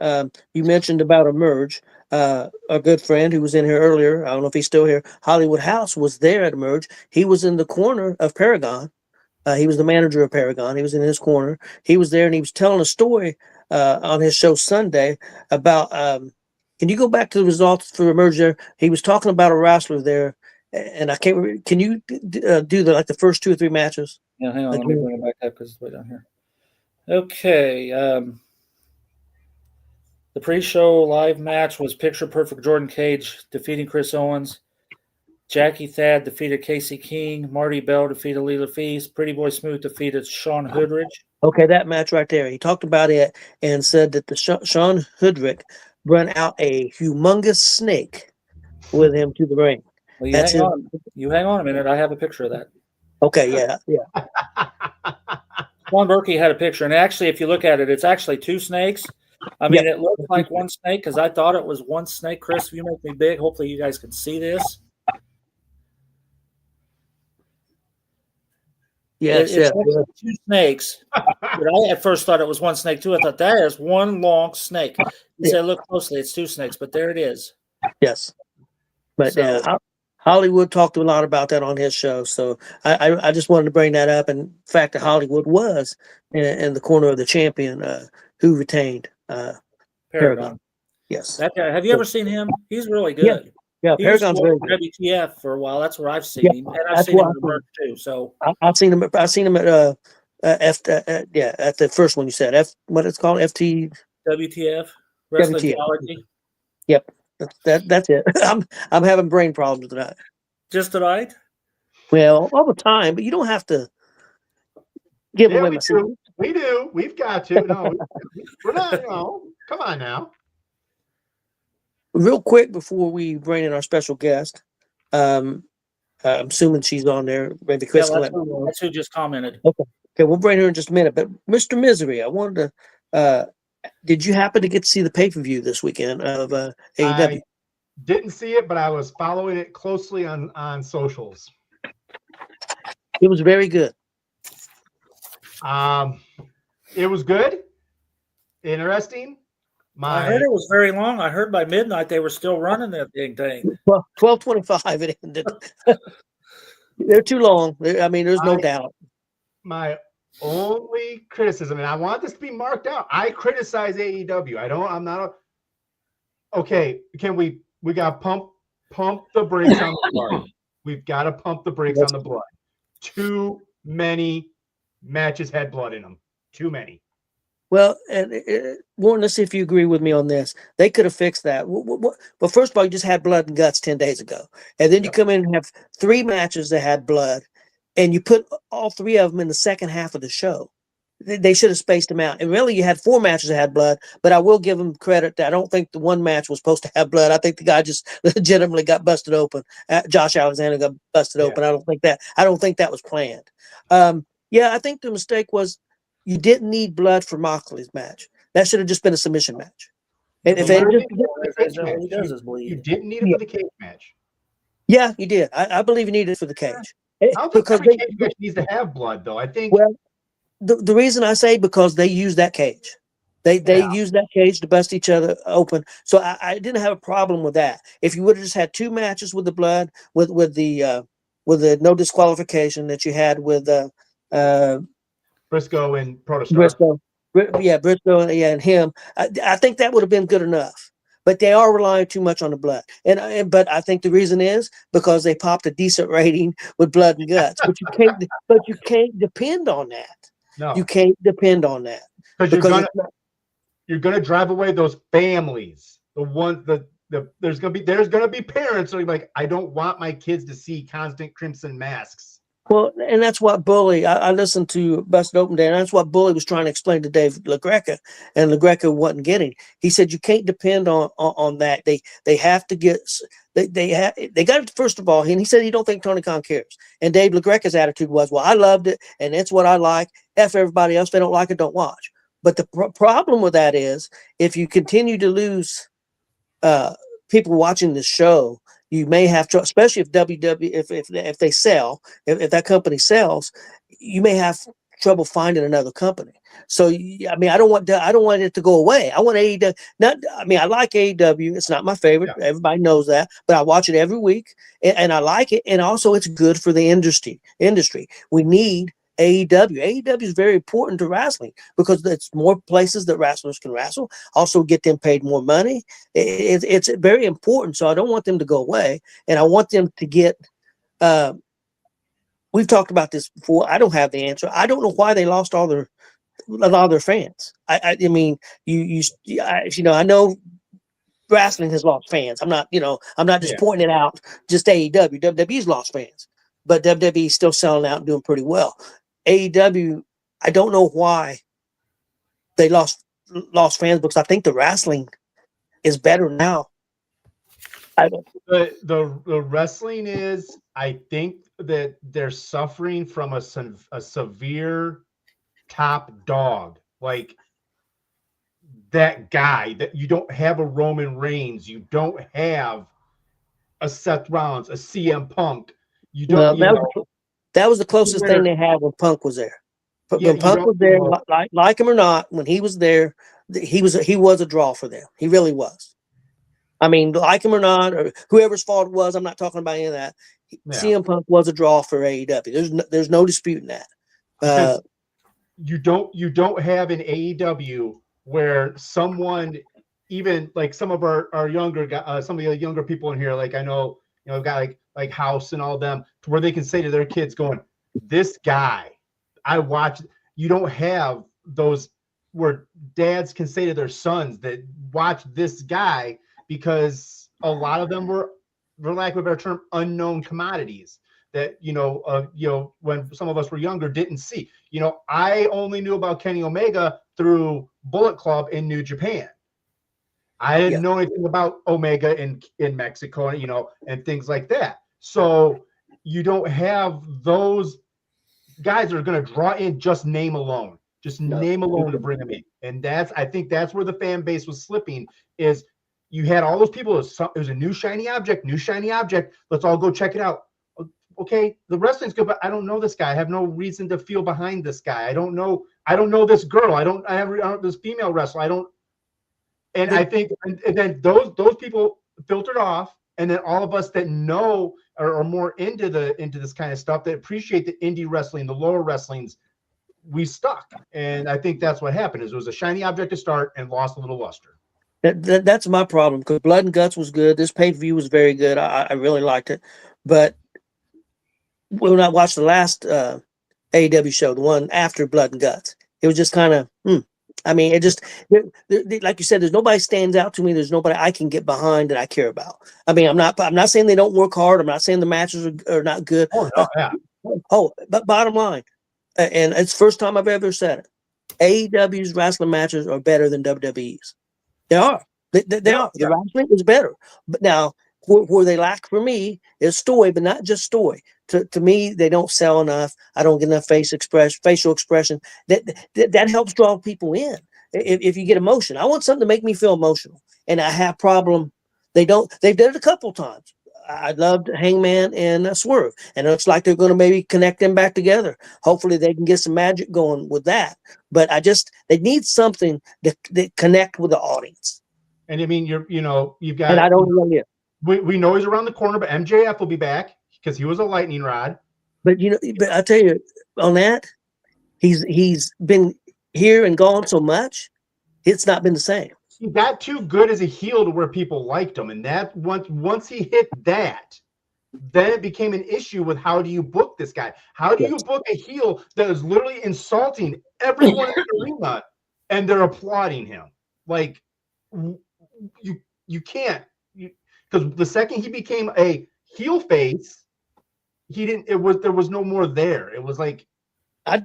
you mentioned about Emerge. A good friend who was in here earlier, I don't know if he's still here, Hollywood House, was there at Emerge. He was in the corner of Paragon. He was the manager of Paragon. He was in his corner. He was there, and he was telling a story on his show Sunday about can you go back to the results for Emerge there? He was talking about a wrestler there, and I can't remember. Can you do the first 2 or 3 matches? Yeah, hang on. Let me bring it back up because it's way down here. Okay. The pre-show live match was Picture Perfect Jordan Cage defeating Chris Owens. Jackie Thad defeated Casey King. Marty Bell defeated Leela Feast. Pretty Boy Smooth defeated Sean Hoodridge. Okay, that match right there. He talked about it and said that the Sean Hoodridge run out a humongous snake with him to the ring. Well, you hang on a minute. I have a picture of that. Okay, yeah. Juan Berkey had a picture, and actually, if you look at it, it's actually 2 snakes. I mean, It looks like one snake because I thought it was one snake. Chris, if you make me big, hopefully you guys can see this. Yes, it's 2 snakes. But I at first thought it was one snake too. I thought that is one long snake. He said, "Look closely, it's 2 snakes." But there it is. Yes, but Hollywood talked a lot about that on his show. So I just wanted to bring that up. And the fact that Hollywood was in the corner of the champion who retained Paragon. Yes. That guy, have you ever seen him? He's really good. Yeah, Paragon's very good. WTF for a while. That's where I've seen him, and I've seen him at Emerge too. So I've seen him. I've seen him at at the first one you said what it's called WTF Wrestling Theology. Yep, that's it. I'm having brain problems tonight. Just tonight? Well, all the time, but you don't have to give away we my do. secret. We do. We've got to. No, we're not. No, come on now. Real quick before we bring in our special guest, I'm assuming she's on there. Maybe Yeah, Chris can let me know. that's who just commented. Okay, we'll bring her in just a minute. But Mr. Misery, I wanted to. Did you happen to get to see the pay-per-view this weekend of AEW? I didn't see it, but I was following it closely on socials. It was very good. It was good, interesting. I heard it was very long. I heard by midnight they were still running that dang thing. Well, 12:25 it ended. They're too long. I mean, there's no doubt. My only criticism, and I want this to be marked out. I criticize AEW. I'm not. Okay, can we got to pump the brakes on the blood. We've got to pump the brakes on the blood. Too many matches had blood in them. Too many. Well, and Warren, let's see if you agree with me on this. They could have fixed that. Well, first of all, you just had blood and guts 10 days ago. And then you come in and have 3 matches that had blood, and you put all 3 of them in the second half of the show. They should have spaced them out. And really, you had 4 matches that had blood, but I will give them credit that I don't think the one match was supposed to have blood. I think the guy just legitimately got busted open. Josh Alexander got busted open. I don't think that was planned. I think the mistake was you didn't need blood for Moxley's match. That should have just been a submission match. And if they you didn't need it for the cage match. Yeah, you did. I believe you needed it for the cage. I don't think every cage match needs to have blood, though. I think. Well, the reason I say because they use that cage. They use that cage to bust each other open. So I didn't have a problem with that. If you would have just had 2 matches with the blood, with the no disqualification that you had with Briscoe and Protostar. Briscoe, and him. I think that would have been good enough. But they are relying too much on the blood, but I think the reason is because they popped a decent rating with blood and guts. But you can't depend on that. No, you can't depend on that because you're gonna drive away those families. The ones there's gonna be parents who are like, I don't want my kids to see constant crimson masks. Well, and that's what Bully, I listened to Busted Open Day, and that's what Bully was trying to explain to Dave LaGreca, and LaGreca wasn't getting. He said you can't depend on that. They have to get they got it first of all, and he said he don't think Tony Khan cares. And Dave LaGreca's attitude was, well, I loved it, and it's what I like. F everybody else, they don't like it, don't watch. But the problem with that is if you continue to lose people watching the show, you may have to, especially if if they sell, if that company sells, you may have trouble finding another company. So I mean, I don't want it to go away. I want AEW. I like AEW. It's not my favorite. Yeah. Everybody knows that, but I watch it every week, and I like it. And also, it's good for the industry. We need AEW. AEW is very important to wrestling because it's more places that wrestlers can wrestle. Also, get them paid more money. It's very important. So I don't want them to go away, and I want them to get. We've talked about this before. I don't have the answer. I don't know why they lost a lot of their fans. I mean, I know wrestling has lost fans. I'm not just pointing it out. Just AEW. WWE's lost fans, but WWE's still selling out and doing pretty well. AEW, I don't know why they lost fans because I think the wrestling is better now. The wrestling is, I think that they're suffering from a severe top dog, like that guy that you don't have a Roman Reigns, you don't have a Seth Rollins, a CM Punk. You don't. That was the closest thing they had when Punk was there. When Punk was there, like him or not, when he was there, he was a draw for them. He really was. I mean, like him or not, or whoever's fault it was, I'm not talking about any of that. Yeah. CM Punk was a draw for AEW. There's no disputing that. You don't have an AEW where someone, even like some of our younger guys, some of the younger people in here, like I know, I've got like House and all of them, to where they can say to their kids going, this guy, I watch. You don't have those where dads can say to their sons that watch this guy, because a lot of them were, for lack of a better term, unknown commodities. that when some of us were younger didn't see. I only knew about Kenny Omega through Bullet Club in New Japan. I didn't know anything about Omega in Mexico, and things like that. So you don't have those guys that are going to draw in just name alone, name alone to bring them in. And I think that's where the fan base was slipping, is you had all those people. It was a new shiny object. Let's all go check it out. Okay, the wrestling's good, but I don't know this guy. I have no reason to feel behind this guy. I don't know this girl. I don't this female wrestler. I think, and then those people filtered off, and then all of us that know are more into this kind of stuff, that appreciate the indie wrestling, the lower wrestlings, we stuck. And I think that's what happened. Is it was a shiny object to start and lost a little luster. That's my problem, because Blood and Guts was good. This pay-per-view was very good. I really liked it. But when I watched the last AEW show, the one after Blood and Guts, it was just kind of, I mean, it just, like you said, there's nobody stands out to me. There's nobody I can get behind that I care about. I mean, I'm not saying they don't work hard. I'm not saying the matches are not good. Oh, no, yeah. But bottom line, and it's the first time I've ever said it, AEW's wrestling matches are better than WWE's. They are. They are. The wrestling is better. But now, where they lack for me is story, but not just story. To me, they don't sell enough. I don't get enough facial expression. That helps draw people in. If you get emotion, I want something to make me feel emotional, and I have problem. They don't. They've done it a couple times. I loved Hangman and Swerve, and it looks like they're going to maybe connect them back together. Hopefully, they can get some magic going with that. But they need something that connect with the audience. And I mean, you've got. And I don't know yet. We know he's around the corner, but MJF will be back because he was a lightning rod. But but I tell you, on that, he's been here and gone so much, it's not been the same. He got too good as a heel to where people liked him, and that once he hit that, then it became an issue with how do you book this guy? How do you book a heel that is literally insulting everyone in the arena, and they're applauding him? Like, you can't. Because the second he became a heel face, there was no more there. It was like, I'd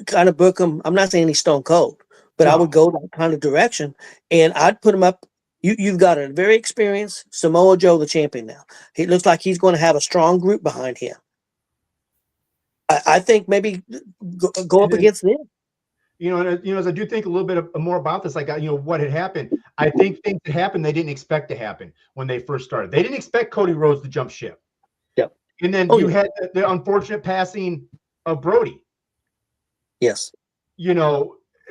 kind of book him. I'm not saying he's stone cold, but I would go that kind of direction, and I'd put him up. You've got a very experienced Samoa Joe, the champion now. It looks like he's going to have a strong group behind him. I think maybe go up against them. As I do think a little bit more about this, like, what had happened. I think things that happened they didn't expect to happen when they first started. They didn't expect Cody Rhodes to jump ship. Yep. And then you had the unfortunate passing of Brody. Yes.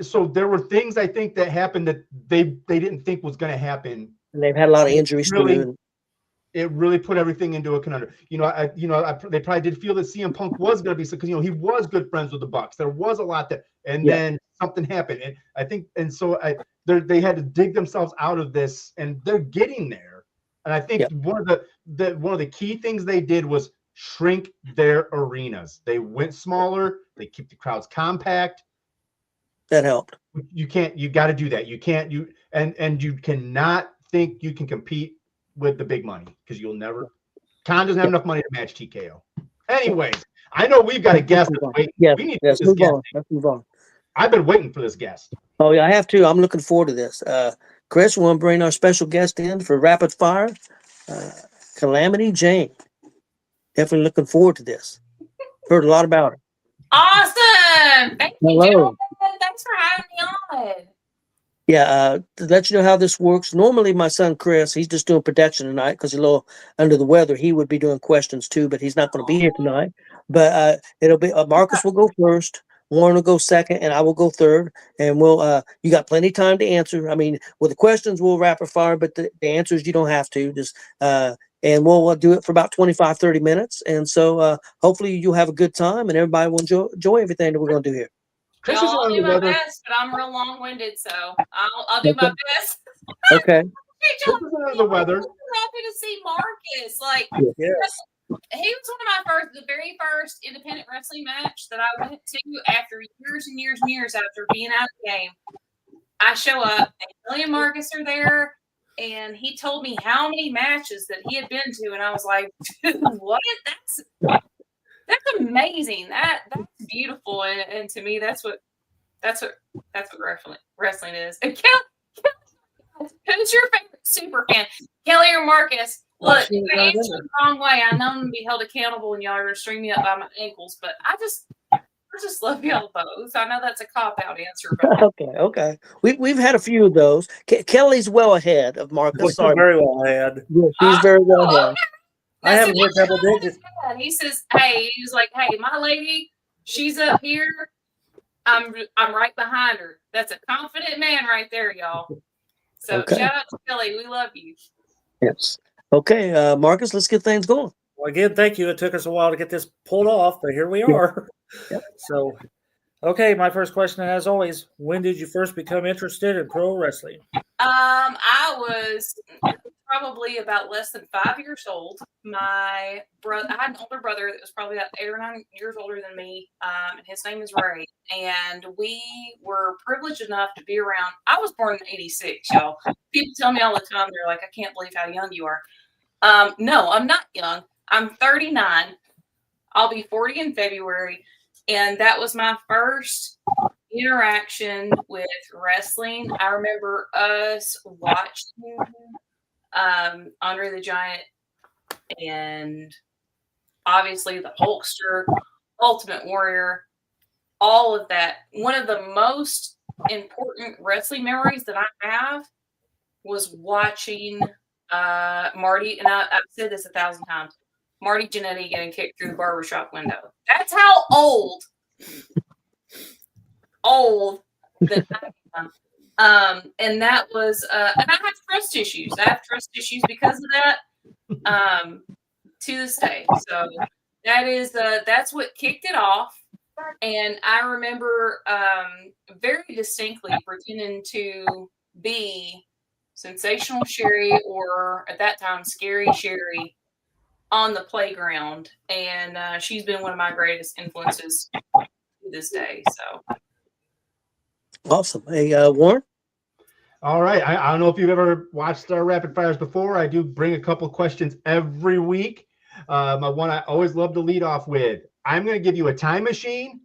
So there were things I think that happened that they didn't think was going to happen. And they've had a lot of injuries. It really put everything into a conundrum. They probably did feel that CM Punk was going to be, because he was good friends with the Bucks. There was a lot that, and then something happened, and I think, and so they had to dig themselves out of this, and they're getting there. And I think one of the key things they did was shrink their arenas. They went smaller. They keep the crowds compact. That helped. You got to do that. You can't. And you cannot think you can compete with the big money, because you'll never. Khan doesn't have enough money to match TKO. Anyways, I know we've got a guest. Yes, let's move on. I've been waiting for this guest. Oh yeah, I have too. I'm looking forward to this. Chris, we want to bring our special guest in for rapid fire. Calamity Jayne. Definitely looking forward to this. Heard a lot about her. Awesome. Thank you, gentlemen. Thanks for having me on. Yeah, to let you know how this works. Normally, my son Chris, he's just doing protection tonight because he's a little under the weather. He would be doing questions too, but he's not going to be here tonight. But it'll be Marcus will go first, Warren will go second, and I will go third. And we'll you got plenty of time to answer. I mean, with the questions, we'll rapid fire, but the answers you don't have to. Just and we'll do it for about 25, 30 minutes. And so hopefully you'll have a good time, and everybody will enjoy everything that we're going to do here. Chris I'll do my best, but I'm real long-winded, so I'll do my best. Okay. Chris is under the weather. I'm happy to see Marcus. Like, Yes. he was one of the very first independent wrestling match that I went to after years and years and years after being out of the game. I show up, and Billy and Marcus are there. and he told me how many matches that he had been to, and I was like, dude, what? That's amazing. That's beautiful, and to me, that's what wrestling is. And who's your favorite super fan, Kelly or Marcus? Look, you answered the wrong way. I know I'm gonna be held accountable, and y'all are gonna string me up by my ankles, but I just love y'all both. I know that's a cop-out answer, but Okay. We've had a few of those. Kelly's well ahead of Marcus. Sorry, very well ahead. yeah, she's very well ahead. I haven't hit double digits. He says, "Hey," he was like, "Hey, my lady, she's up here. I'm right behind her." That's a confident man right there, y'all. So Okay. shout out to Kelly. We love you. Yes. Okay, Marcus, let's get things going. Well, again, thank you. It took us a while to get this pulled off, but here we are. Yep. So, okay, my first question, as always, when did you first become interested in pro wrestling? I was probably about less than 5 years old. My brother, I had an older brother that was probably about 8 or 9 years older than me. And his name is Ray. And we were privileged enough to be around. I was born in 86, y'all. People tell me all the time, they're like, I can't believe how young you are. No, I'm not young. I'm 39. I'll be 40 in February. And that was my first interaction with wrestling. I remember us watching Andre the Giant and obviously the Hulkster, Ultimate Warrior, all of that. One of the most important wrestling memories that I have was watching Marty, and I've said this 1,000 times, Marty Jannetty getting kicked through the barbershop window. That's how old that I am. And that was, and I have trust issues. I have trust issues because of that to this day. So that is, that's what kicked it off. And I remember very distinctly pretending to be Sensational Sherry, or at that time, Scary Sherry, on the playground. And she's been one of my greatest influences to this day. So awesome. Hey, Warren. All right. I don't know if you've ever watched our rapid fires before. I do bring a couple questions every week. My one I always love to lead off with. I'm going to give you a time machine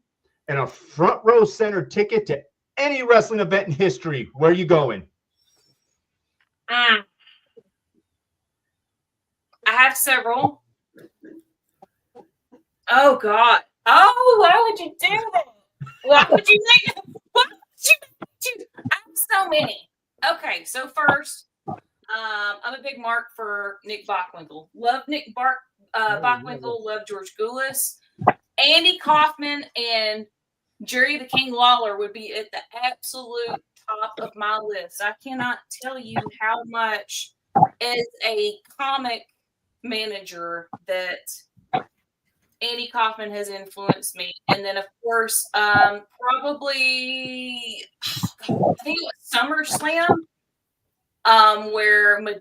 and a front row center ticket to any wrestling event in history. Where are you going? I have several. Oh God! Oh, why would you do that? Why would you make it? Why would you? I have so many. Okay, so first, I'm a big mark for Nick Bockwinkel. Love Nick Bockwinkel. Love George Goulas. Andy Kaufman and Jerry the King Lawler would be at the absolute top of my list. I cannot tell you how much, as a comic manager, that Andy Kaufman has influenced me. And then, of course, probably, I think it was SummerSlam, where in the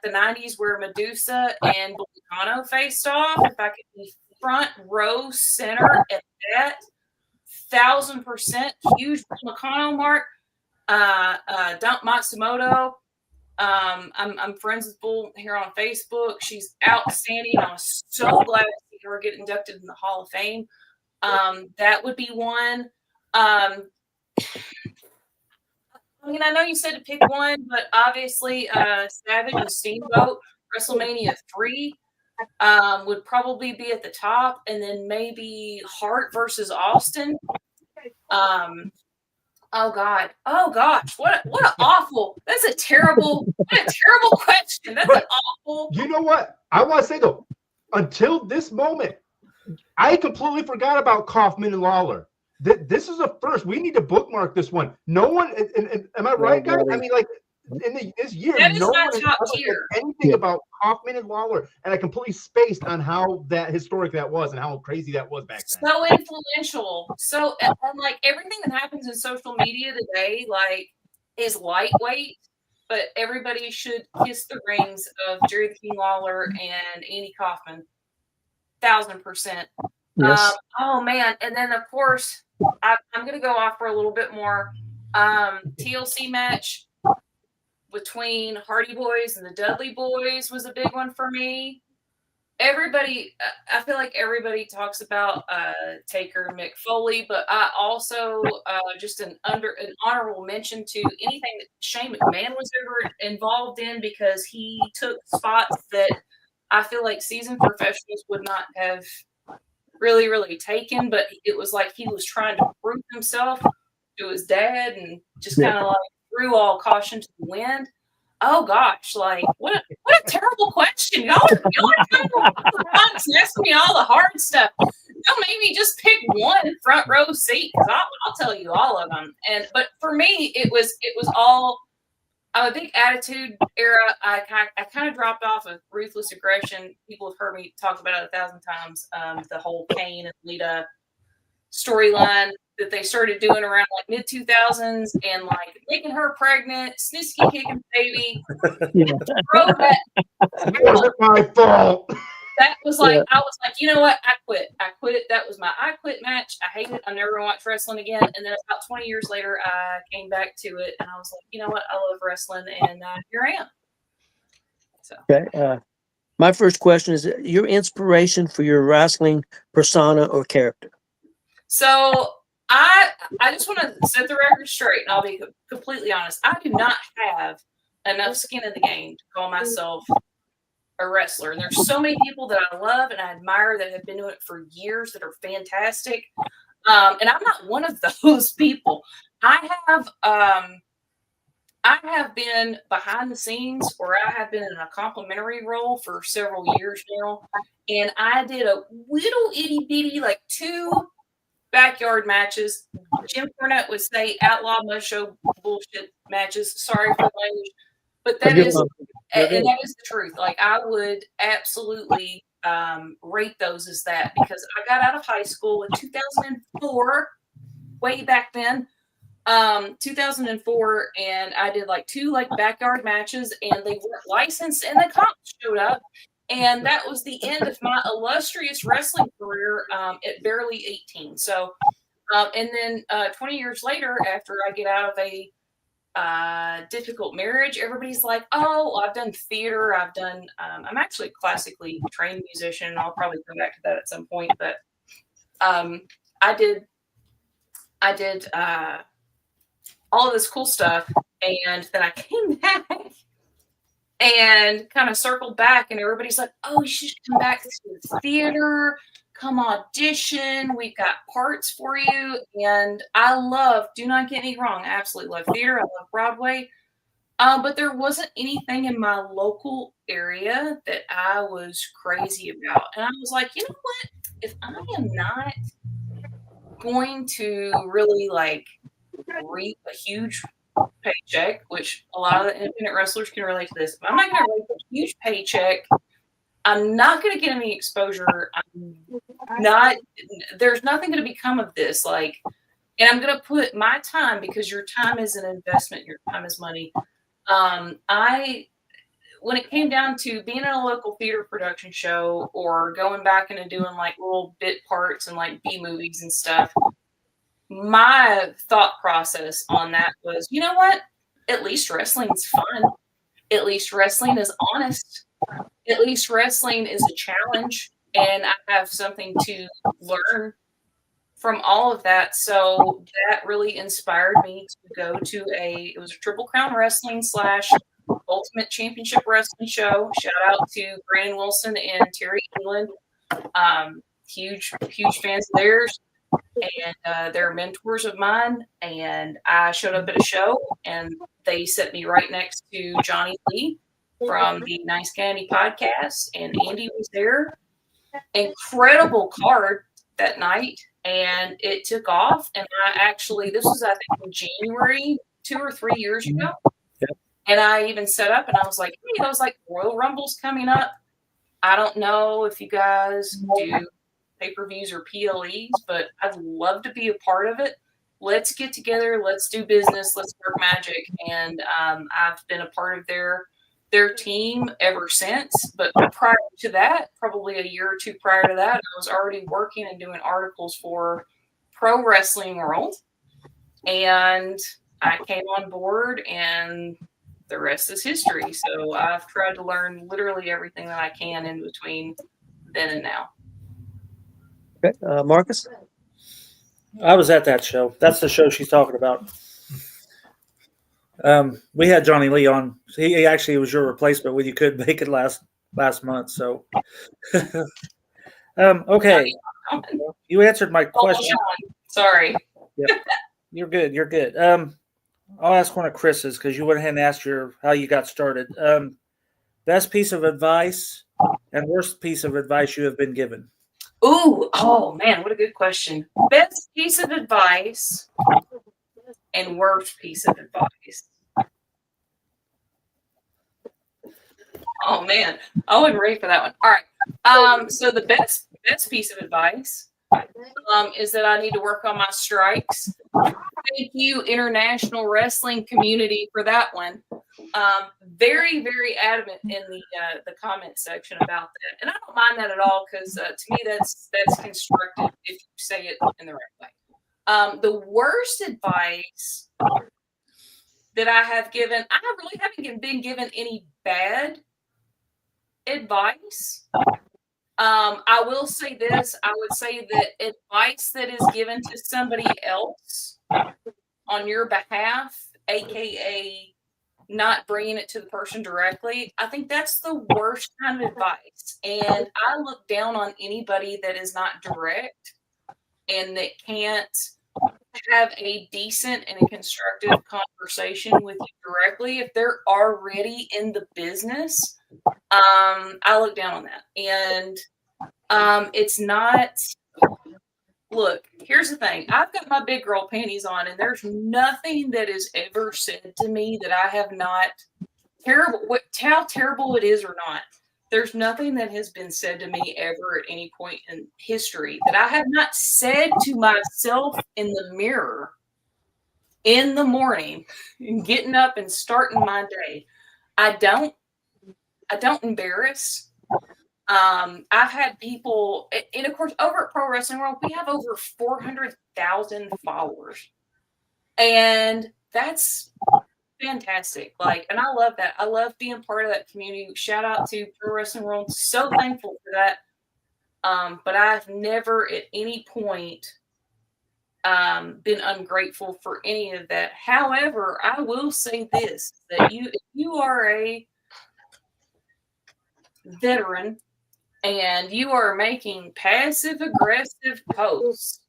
90s, where Medusa and Volcano faced off. If I could be front row center at that, 1,000% huge Volcano mark. Dump Matsumoto. I'm friends with Bull here on Facebook. She's outstanding. I was so glad to see her get inducted in the Hall of Fame. That would be one. I mean, I know you said to pick one, but obviously Savage and Steamboat, WrestleMania 3 would probably be at the top, and then maybe Hart versus Austin. Oh gosh, what an awful, that's a terrible question. That's an awful. You know what? I want to say though, until this moment, I completely forgot about Kaufman and Lawler. This is a first. We need to bookmark this one. No one, am I right, guys? I mean, like this year, no one has said anything about Kaufman and Lawler, and I completely spaced on how that historic that was and how crazy that was back then. So influential. So, and like everything that happens in social media today, like, is lightweight, but everybody should kiss the rings of Jerry the King Lawler and Andy Kaufman. 1,000%. Yes. Oh man, and then of course I'm going to go off for a little bit more. TLC match between Hardy Boys and the Dudley Boys was a big one for me. Everybody, I feel like everybody talks about Taker and Mick Foley, but I also just an honorable mention to anything that Shane McMahon was ever involved in, because he took spots that I feel like seasoned professionals would not have really taken, but it was like he was trying to prove himself to his dad and just kind of like threw all caution to the wind. Oh gosh, like what a terrible question. Y'all are coming asking me all the hard stuff. Don't make me just pick one front row seat, because I'll tell you all of them. But for me, it was all. I'm a big Attitude Era. I kind of dropped off of Ruthless Aggression. People have heard me talk about it 1,000 times. The whole Kane and Lita storyline that they started doing around like mid 2000s, and like making her pregnant, Snitsky kicking baby. That wasn't my fault. That was like, I was like, you know what? I quit. That was my I quit match. I hate it. I'm never gonna watch wrestling again. And then about 20 years later, I came back to it, and I was like, you know what? I love wrestling, and here I am. So. Okay. My first question is your inspiration for your wrestling persona or character. So I just want to set the record straight, and I'll be completely honest. I do not have enough skin in the game to call myself a wrestler. And there's so many people that I love and I admire that have been doing it for years that are fantastic. And I'm not one of those people. I have been behind the scenes, or I have been in a complimentary role for several years now. And I did a little itty bitty, like 2 backyard matches. Jim Cornette would say outlaw must show bullshit matches. Sorry for the language, but that is the truth. Like, I would absolutely rate those as that, because I got out of high school in 2004, way back then, 2004, and I did like 2 like backyard matches, and they weren't licensed, and the cops showed up. And that was the end of my illustrious wrestling career at barely 18. So, and then 20 years later, after I get out of a difficult marriage, everybody's like, oh, I've done theater. I'm actually a classically trained musician. And I'll probably come back to that at some point. But I did all of this cool stuff. And then I came back and kind of circled back, and everybody's like, oh, you should come back to the theater, come audition, we've got parts for you. And do not get me wrong, I absolutely love theater, I love Broadway, but there wasn't anything in my local area that I was crazy about. And I was like, you know what, if I am not going to really like reap a huge paycheck, which a lot of the independent wrestlers can relate to this. If I'm not going to reap a huge paycheck, I'm not going to get any exposure. There's nothing going to become of this. Like, and I'm going to put my time, because your time is an investment. Your time is money. When it came down to being in a local theater production show, or going back and doing like little bit parts and like B movies and stuff, my thought process on that was, you know what? At least wrestling's fun. At least wrestling is honest. At least wrestling is a challenge, and I have something to learn from all of that. So that really inspired me to go to it was a Triple Crown Wrestling / Ultimate Championship Wrestling show. Shout out to Brandon Wilson and Terry England. Huge fans of theirs. And they're mentors of mine, and I showed up at a show, and they set me right next to Johnny Lee from the Nice Candy podcast, and Andy was there. Incredible card that night, and it took off. And this was, I think, in January 2 or 3 years ago. And I even set up, and I was like, hey, Royal Rumble's coming up. I don't know if you guys do pay-per-views or PLEs, but I'd love to be a part of it. Let's get together. Let's do business. Let's work magic. And I've been a part of their team ever since. But prior to that, probably a year or 2 prior to that, I was already working and doing articles for Pro Wrestling World. And I came on board, and the rest is history. So I've tried to learn literally everything that I can in between then and now. Okay, Marcus. I was at that show. That's the show she's talking about. We had Johnny Lee on. He actually was your replacement when you couldn't make it last month. So, okay, you answered my question. Sorry. Yep. You're good. You're good. I'll ask one of Chris's because you went ahead and asked how you got started. Best piece of advice and worst piece of advice you have been given. Ooh, oh man, what a good question. Best piece of advice and worst piece of advice. Oh man, I wasn't ready for that one. All right. So the best piece of advice is that I need to work on my strikes. Thank you, international wrestling community, for that one. Very, very adamant in the comment section about that, and I don't mind that at all because to me that's constructive if you say it in the right way. The worst advice that I have given, I really haven't been given any bad advice. I will say this. I would say that advice that is given to somebody else on your behalf, aka not bringing it to the person directly, I think that's the worst kind of advice. And I look down on anybody that is not direct and that can't have a decent and a constructive conversation with you directly. If they're already in the business, I look down on that. And it's not, look, here's the thing. I've got my big girl panties on, and there's nothing that is ever said to me that I have not, how terrible it is or not. There's nothing that has been said to me ever at any point in history that I have not said to myself in the mirror in the morning and getting up and starting my day. I don't embarrass. I've had people, and of course, over at Pro Wrestling World, we have over 400,000 followers, and that's fantastic. Like, and I love that. I love being part of that community. Shout out to Pro Wrestling World. So thankful for that. But I've never at any point been ungrateful for any of that. However, I will say this, that if you are a veteran and you are making passive aggressive posts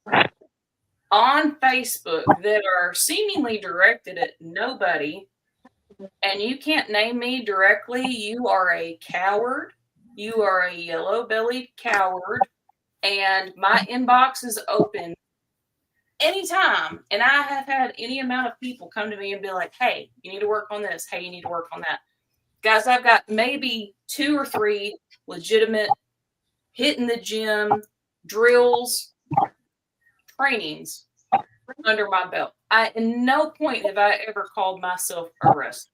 on Facebook that are seemingly directed at nobody, and you can't name me directly, you are a coward. You are a yellow-bellied coward, and my inbox is open anytime. And I have had any amount of people come to me and be like, hey, you need to work on this. Hey, you need to work on that. Guys, I've got maybe 2 or 3 legitimate hitting the gym, drills, trainings under my belt. At no point have I ever called myself a wrestler.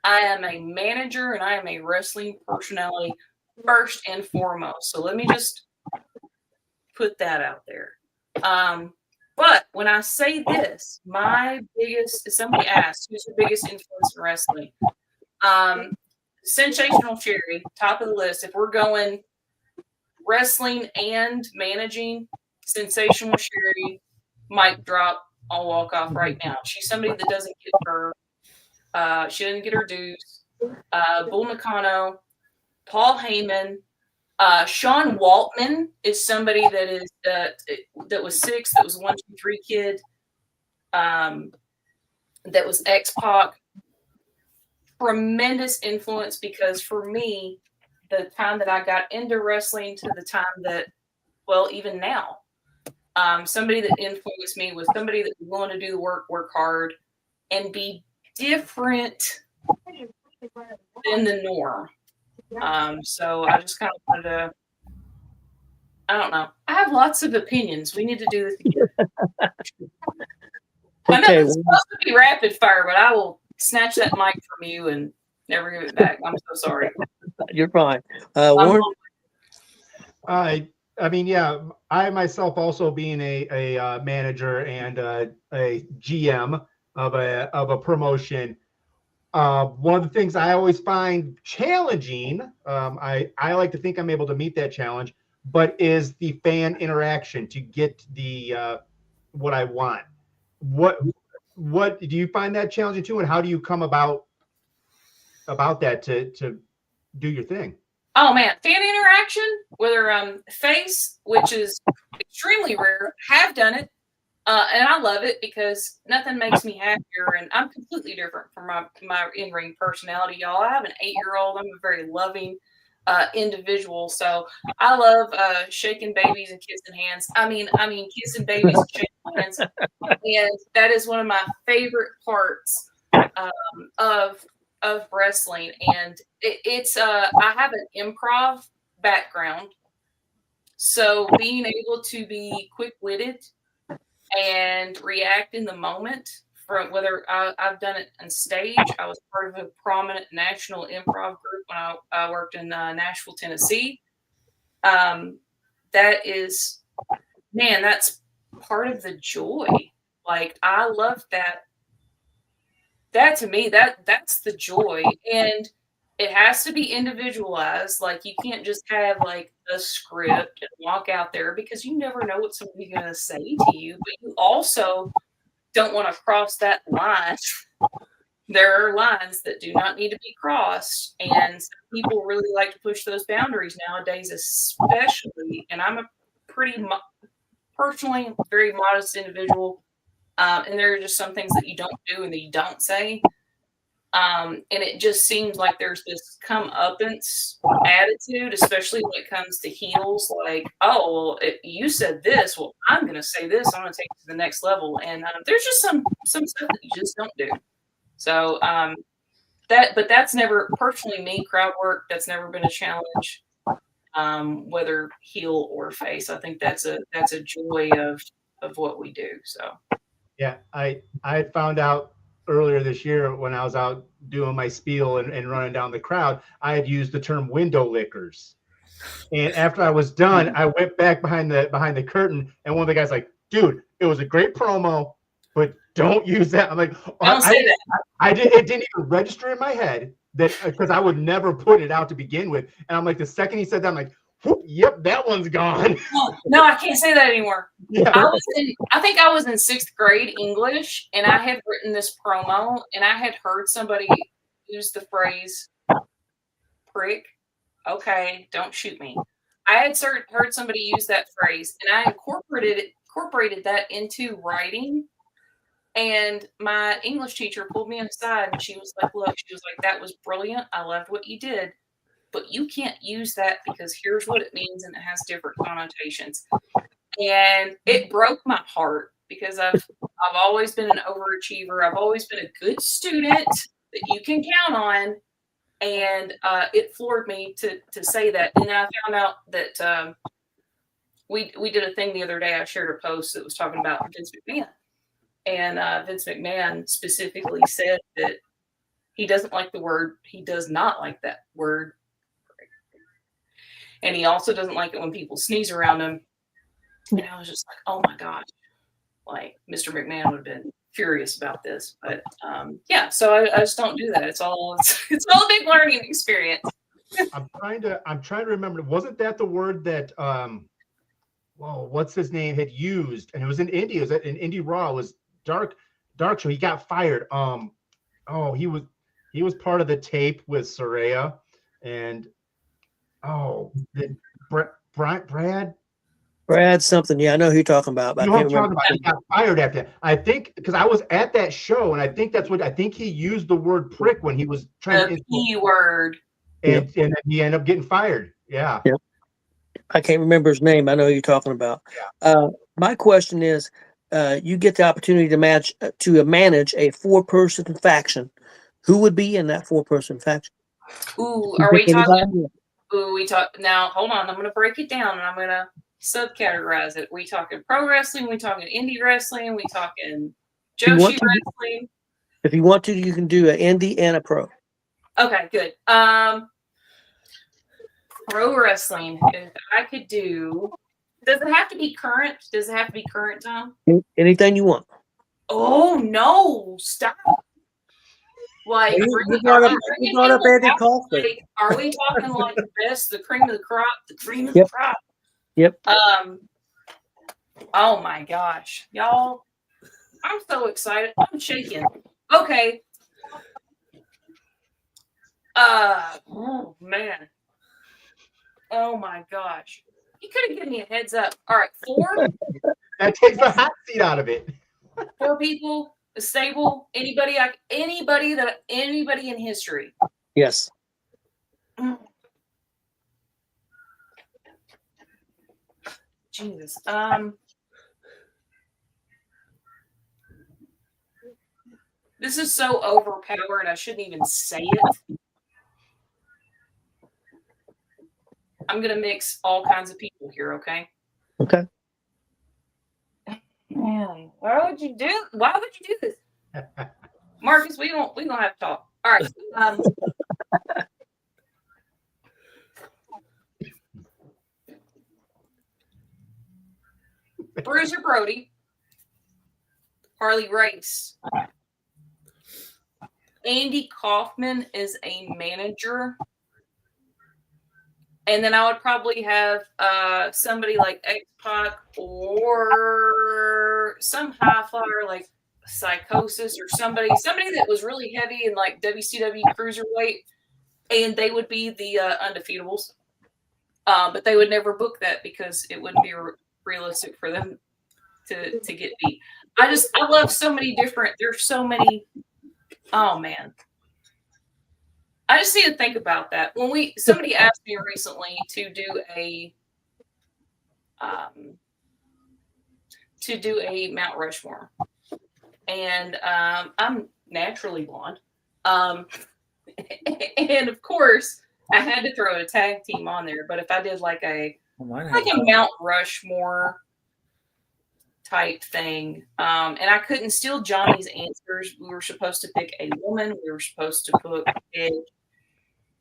I am a manager and I am a wrestling personality first and foremost. So let me just put that out there. But when I say this, somebody asked, who's your biggest influence in wrestling? Sensational Sherry, top of the list. If we're going wrestling and managing, Sensational Sherry, mic drop, I'll walk off right now. She's somebody that doesn't get she doesn't get her dues. Bull Nakano, Paul Heyman, Sean Waltman is somebody that is that was 6, that was 1, 2, 3 kid, that was X-Pac. Tremendous influence, because for me, the time that I got into wrestling to the time that, well, even now, somebody that influenced me was somebody that was willing to do the work hard, and be different than the norm. So I just kind of wanted to, I don't know. I have lots of opinions. We need to do this again. I know it's supposed to be rapid fire, but I will snatch that mic from you and never give it back. I'm so sorry. You're fine. Warren? I mean, yeah, I myself also being a manager and a GM of a promotion, One of the things I always find challenging, I like to think I'm able to meet that challenge, but is the fan interaction to get the what I want. What do you find that challenging too, and how do you come about that to do your thing? Oh man, fan interaction, whether face, which is extremely rare, have done it. And I love it because nothing makes me happier, and I'm completely different from my in-ring personality, y'all. I have an 8-year-old. I'm a very loving individual, so I love shaking babies and kissing hands. I mean, kissing babies and shaking hands, and that is one of my favorite parts of wrestling. And it's I have an improv background, so being able to be quick-witted and react in the moment, from whether I've done it on stage. I was part of a prominent national improv group when I worked in Nashville, Tennessee. That is, man, that's part of the joy. Like, I love that. That to me, that's the joy. And it has to be individualized. Like, you can't just have like a script and walk out there, because you never know what somebody's going to say to you. But you also don't want to cross that line. There are lines that do not need to be crossed, and some people really like to push those boundaries nowadays, especially. And I'm a pretty personally very modest individual, and there are just some things that you don't do and that you don't say. And it just seems like there's this comeuppance attitude, especially when it comes to heels. Like, oh, well, you said this. Well, I'm going to say this. I'm going to take it to the next level. And there's just some stuff that you just don't do. So but that's never, personally, me, crowd work, that's never been a challenge, whether heel or face. I think that's a joy of what we do. So yeah, I found out earlier this year when I was out doing my spiel and running down the crowd, I had used the term window lickers. And after I was done, I went back behind the curtain, and one of the guys like, dude, it was a great promo, but don't use that. I'm like, don't say that. It didn't even register in my head that, because I would never put it out to begin with. And I'm like, the second he said that, I'm like, whoop, yep, that one's gone. No, I can't say that anymore. Yeah. I think I was in 6th grade English, and I had written this promo, and I had heard somebody use the phrase prick. Okay, don't shoot me. I had heard somebody use that phrase, and I incorporated that into writing. And my English teacher pulled me aside, and she was like, look, that was brilliant. I loved what you did, but you can't use that, because here's what it means, and it has different connotations. And it broke my heart, because I've always been an overachiever. I've always been a good student that you can count on. And it floored me to say that. And I found out that we did a thing the other day. I shared a post that was talking about Vince McMahon. And Vince McMahon specifically said that he doesn't like the word. He does not like that word. And he also doesn't like it when people sneeze around him. And I was just like, oh my gosh. Like, Mr. McMahon would have been furious about this. But yeah, so I just don't do that. It's all a big learning experience. I'm trying to remember. Wasn't that the word that what's his name had used? And it was in India. It was in Indie Raw. It was dark show. He got fired. He was part of the tape with Saraya, and Brad something. Yeah, I know who you're talking about. But you know what I'm talking about. He got fired after that. I think, because I was at that show, and I think he used the word prick when he was trying to P word. And then he ended up getting fired. Yeah. Yep. I can't remember his name. I know who you're talking about. Yeah. My question is, you get the opportunity to manage a 4-person faction. Who would be in that 4-person faction? Ooh, are we talking? Now, hold on. I'm going to break it down, and I'm going to subcategorize it. We talking pro wrestling? We talking indie wrestling? We talking Joshi wrestling? If you want to, you can do an indie and a pro. Okay, good. Pro wrestling. If I could do, does it have to be current? Does it have to be current time? Anything you want. Oh no! Stop. Like, You brought up Andy Kaufman. like, are we talking like the best, the cream of the crop, the cream of Yep. the crop? Yep. Oh my gosh, y'all! I'm so excited. I'm shaking. Okay. Oh man. Oh my gosh. You could have given me a heads up. All right, 4. That takes the hot seat out of it. 4 people, a stable, anybody in history. Yes. Jesus. This is so overpowered. I shouldn't even say it. I'm gonna mix all kinds of people here. Okay. Okay. Man, why would you do this, Marcus? We don't have to talk. All right. Bruiser Brody, Harley Race, Andy Kaufman is a manager, and then I would probably have somebody like X-Pac or some high flyer like Psychosis or somebody that was really heavy in like WCW cruiserweight, and they would be the undefeatables. But they would never book that because it wouldn't be realistic for them to get beat. I love so many different. There's so many. Oh man, I just need to think about that. When somebody asked me recently to do a Mount Rushmore, and I'm naturally blonde, and of course I had to throw a tag team on there. But if I did like a Mount Rushmore type thing, and I couldn't steal Johnny's answers. We were supposed to pick a woman. We were supposed to pick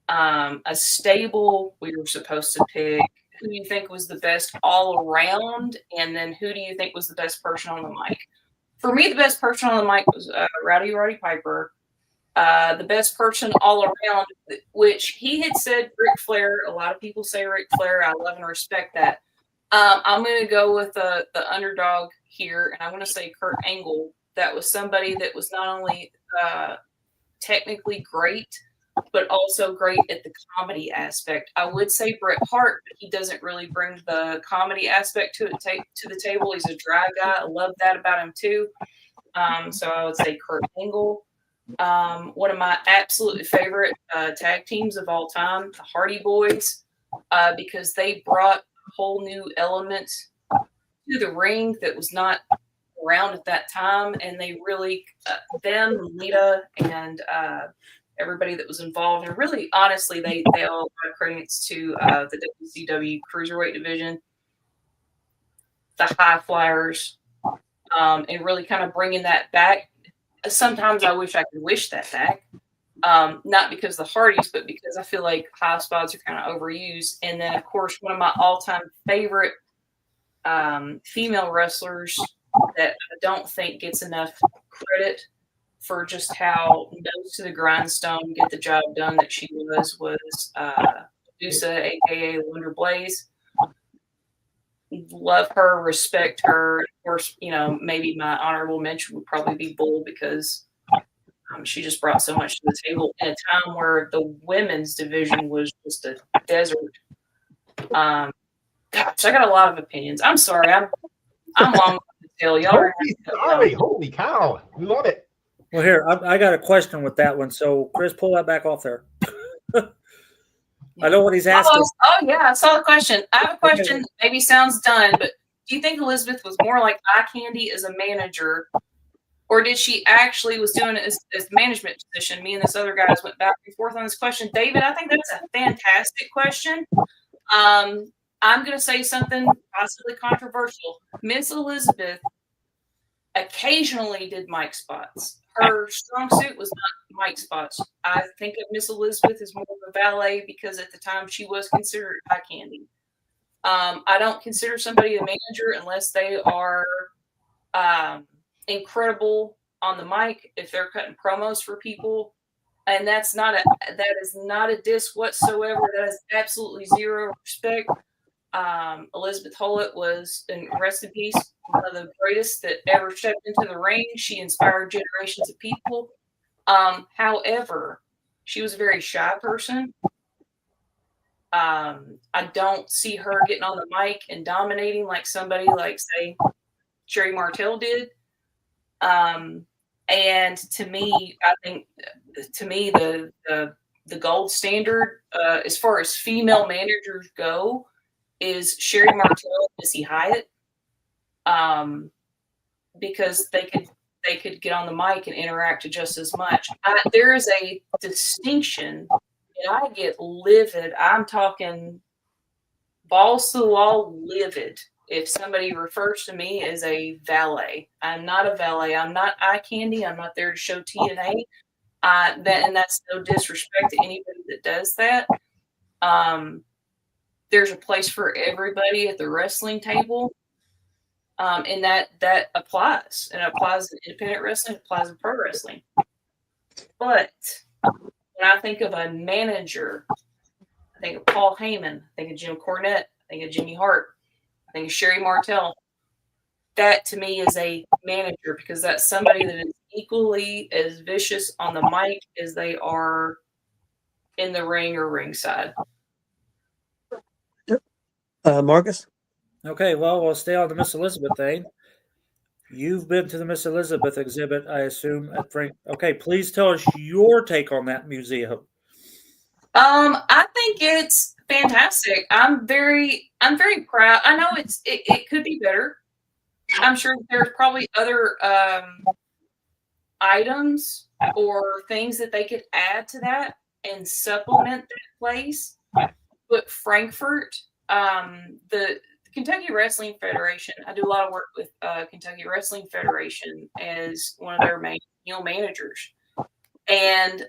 a stable. We were supposed to pick who do you think was the best all around, and then who do you think was the best person on the mic. For me, the best person on the mic was Roddy Piper. The best person all around, which he had said Ric Flair. A lot of people say Ric Flair. I love and respect that. I'm going to go with the underdog here, and I'm going to say Kurt Angle. That was somebody that was not only technically great, but also great at the comedy aspect. I would say Bret Hart, but he doesn't really bring the comedy aspect to the table. He's a dry guy. I love that about him too. So I would say Kurt Angle. One of my absolute favorite tag teams of all time, the Hardy Boys, because they brought a whole new element to the ring that was not around at that time, and they really them, Lita, and everybody that was involved, and really honestly they all have credits to the WCW Cruiserweight division, the High Flyers, and really kind of bringing that back. Sometimes I wish I could wish that back, not because the Hardys, but because I feel like high spots are kind of overused. And then, of course, one of my all-time favorite female wrestlers that I don't think gets enough credit for just how nose to the grindstone, get the job done that she was Medusa, aka Wonder Blaze. Love her, respect her. Of course, maybe my honorable mention would probably be Bull, because she just brought so much to the table in a time where the women's division was just a desert. Gosh, I got a lot of opinions. I'm sorry, I'm long to tell y'all. Sorry, holy cow, we love it. Well, here I got a question with that one. So, Chris, pull that back off there. I know what he's asking. Oh yeah, I saw the question. I have a question. Okay. Maybe sounds done, but do you think Elizabeth was more like eye candy as a manager, or did she actually was doing it as management position? Me and this other guys went back and forth on this question. David, I think that's a fantastic question. I'm going to say something possibly controversial. Miss Elizabeth occasionally did mic spots. Her strong suit was not mic spots. I think of Miss Elizabeth as more of a valet because at the time she was considered eye candy. I don't consider somebody a manager unless they are incredible on the mic. If they're cutting promos for people, And that is not a diss whatsoever. That is absolutely zero respect. Elizabeth Hollett was, and rest in peace, one of the greatest that ever stepped into the ring. She inspired generations of people. However, she was a very shy person. I don't see her getting on the mic and dominating like somebody like, say, Sherry Martel did. And to me, I think, the gold standard as far as female managers go is Sherry Martel and Missy Hyatt, because they could get on the mic and interact just as much. There is a distinction, and I get livid. I'm talking balls to the wall livid if somebody refers to me as a valet. I'm not a valet. I'm not eye candy. I'm not there to show TNA. And that's no disrespect to anybody that does that. There's a place for everybody at the wrestling table. And that applies. And it applies in independent wrestling, it applies in pro wrestling. But when I think of a manager, I think of Paul Heyman, I think of Jim Cornette, I think of Jimmy Hart, I think of Sherry Martel. That to me is a manager, because that's somebody that is equally as vicious on the mic as they are in the ring or ringside. Marcus? Okay, well, we'll stay on the Miss Elizabeth thing. You've been to the Miss Elizabeth exhibit, I assume, at Frank. Okay, please tell us your take on that museum. I think it's fantastic. I'm very proud. I know it could be better. I'm sure there's probably other items or things that they could add to that and supplement that place. But Frankfurt, the Kentucky Wrestling Federation, I do a lot of work with Kentucky Wrestling Federation as one of their main managers. And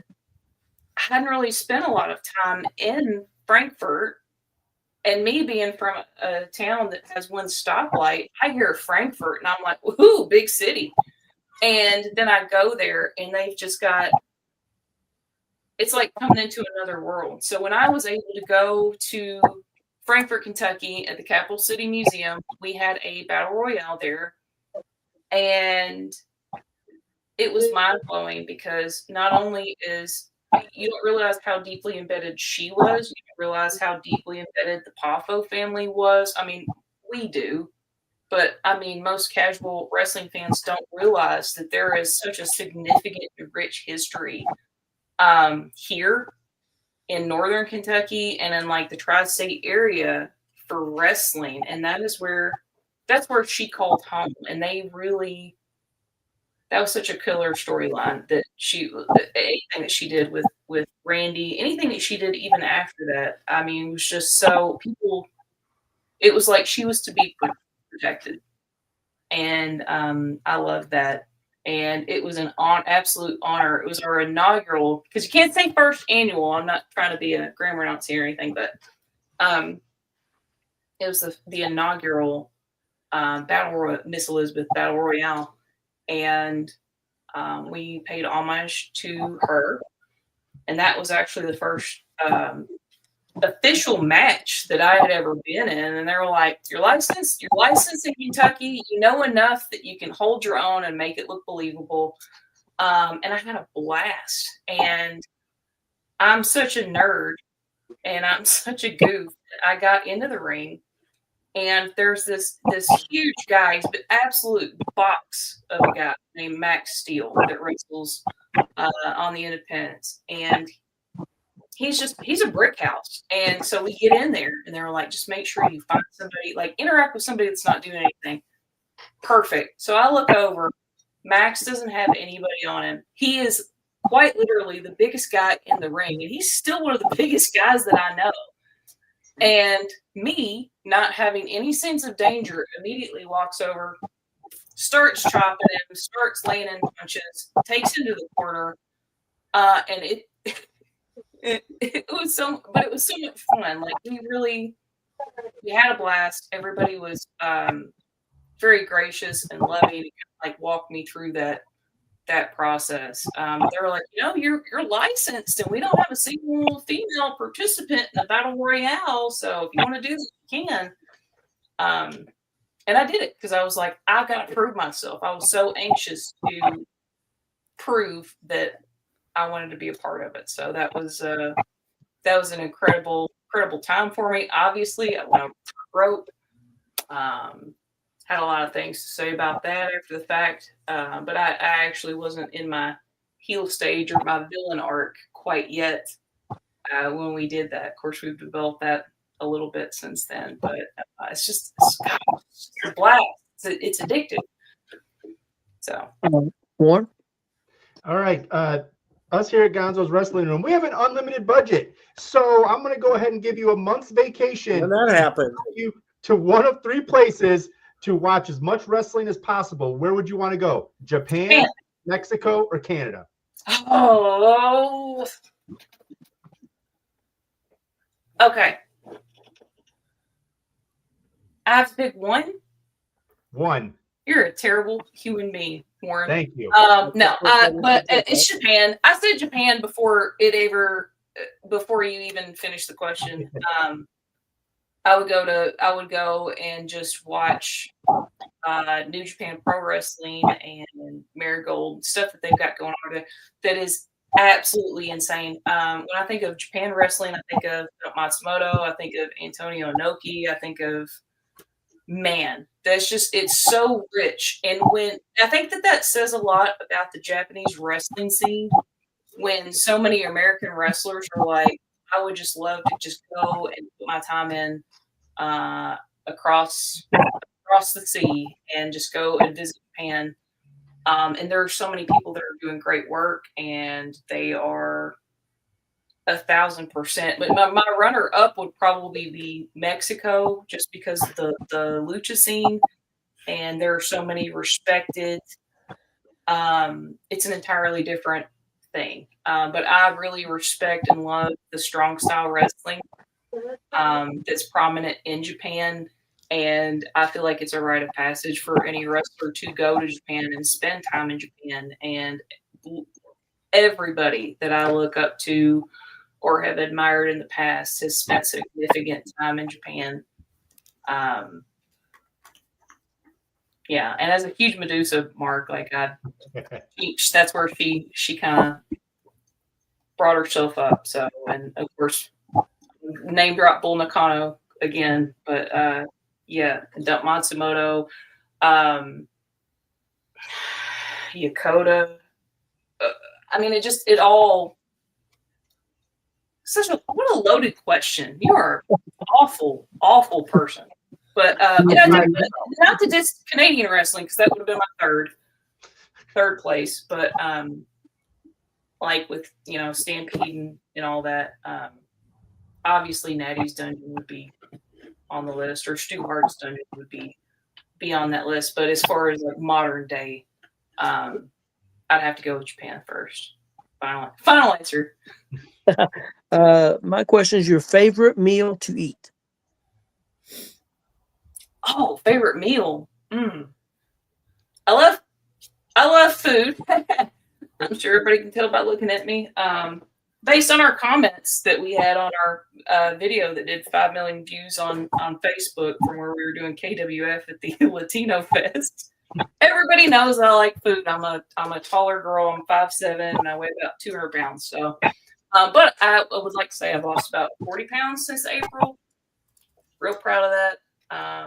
I hadn't really spent a lot of time in Frankfurt. And me being from a town that has one stoplight, I hear Frankfurt and I'm like, woohoo, big city. And then I go there and they've just got, it's like coming into another world. So when I was able to go to Frankfort, Kentucky at the Capital City Museum, we had a battle royale there. And it was mind-blowing, because not only is, you don't realize how deeply embedded she was, you don't realize how deeply embedded the Poffo family was. I mean, we do. But, I mean, most casual wrestling fans don't realize that there is such a significant and rich history here in Northern Kentucky and in, like, the tri-state area for wrestling. And that's where she called home. And they really, that was such a killer storyline that anything that she did with Randy, anything that she did even after that, I mean, it was just so it was like she was to be protected. And I love that. And it was an absolute honor. It was our inaugural, because you can't say first annual. I'm not trying to be a grammar Nazi or anything, but it was the inaugural Miss Elizabeth Battle Royale. And we paid homage to her. And that was actually the first official match that I had ever been in. And they were like, you're licensed in Kentucky, you know enough that you can hold your own and make it look believable. And I had a blast. And I'm such a nerd and I'm such a goof. I got into the ring, and there's this huge guy, he's an absolute box of a guy named Max Steele that wrestles on the independents. And he's a brick house. And so we get in there and they're like, just make sure you find somebody, like interact with somebody that's not doing anything. Perfect. So I look over, Max doesn't have anybody on him. He is quite literally the biggest guy in the ring. And he's still one of the biggest guys that I know. And me, not having any sense of danger, immediately walks over, starts chopping him, starts laying in punches, takes him to the corner. And it was so much fun. Like we had a blast. Everybody was very gracious and loving, and like walked me through that that process. They were like, you're licensed, and we don't have a single female participant in the battle royale. So if you want to do this, you can. And I did it because I was like, I've got to prove myself. I was so anxious to prove that I wanted to be a part of it. So that was an incredible time for me. Obviously, I went over the rope. Had a lot of things to say about that after the fact, but I actually wasn't in my heel stage or my villain arc quite yet when we did that. Of course, we've developed that a little bit since then, but it's a blast. It's addictive. So, Warren? All right. Us here at Gonzo's Wrestling Room, we have an unlimited budget. So I'm going to go ahead and give you a month's vacation. When that happened, you to one of 3 places to watch as much wrestling as possible. Where would you want to go? Japan, Mexico, or Canada? Oh, okay. I have to pick one. One. You're a terrible human being, Warren. Thank you. No, but it's Japan. I said Japan before you even finished the question. I would go and just watch New Japan Pro Wrestling and Marigold stuff that they've got going on there. That is absolutely insane. When I think of Japan wrestling, I think of Matsumoto. I think of Antonio Inoki. I think of it's so rich. And when I think that says a lot about the Japanese wrestling scene, when so many American wrestlers are like, I would just love to just go and put my time in across the sea and just go and visit Japan. And there are so many people that are doing great work, and they are 1,000%. But my runner up would probably be Mexico, just because of the lucha scene, and there are so many respected. It's an entirely different thing, but I really respect and love the strong style wrestling that's prominent in Japan, and I feel like it's a rite of passage for any wrestler to go to Japan and spend time in Japan. And everybody that I look up to or have admired in the past has spent significant time in Japan. Yeah, and as a huge Medusa mark, like that's where she kind of brought herself up. So, and of course, name drop Bull Nakano again, but Dump Matsumoto, Yokota. I mean, it all. What a loaded question. You are an awful, awful person. But not to diss Canadian wrestling, because that would have been my third place. But like with Stampede and all that, obviously Natty's Dungeon would be on the list, or Stu Hart's Dungeon would be on that list. But as far as like modern day, I'd have to go with Japan first. Final answer. My question is your favorite meal to eat. Oh, favorite meal. I love food. I'm sure everybody can tell by looking at me. Based on our comments that we had on our video that did 5 million views on Facebook from where we were doing KWF at the Latino Fest. Everybody knows I like food. I'm a taller girl. I'm 5'7", and I weigh about 200 pounds. So, but I would like to say I've lost about 40 pounds since April. Real proud of that.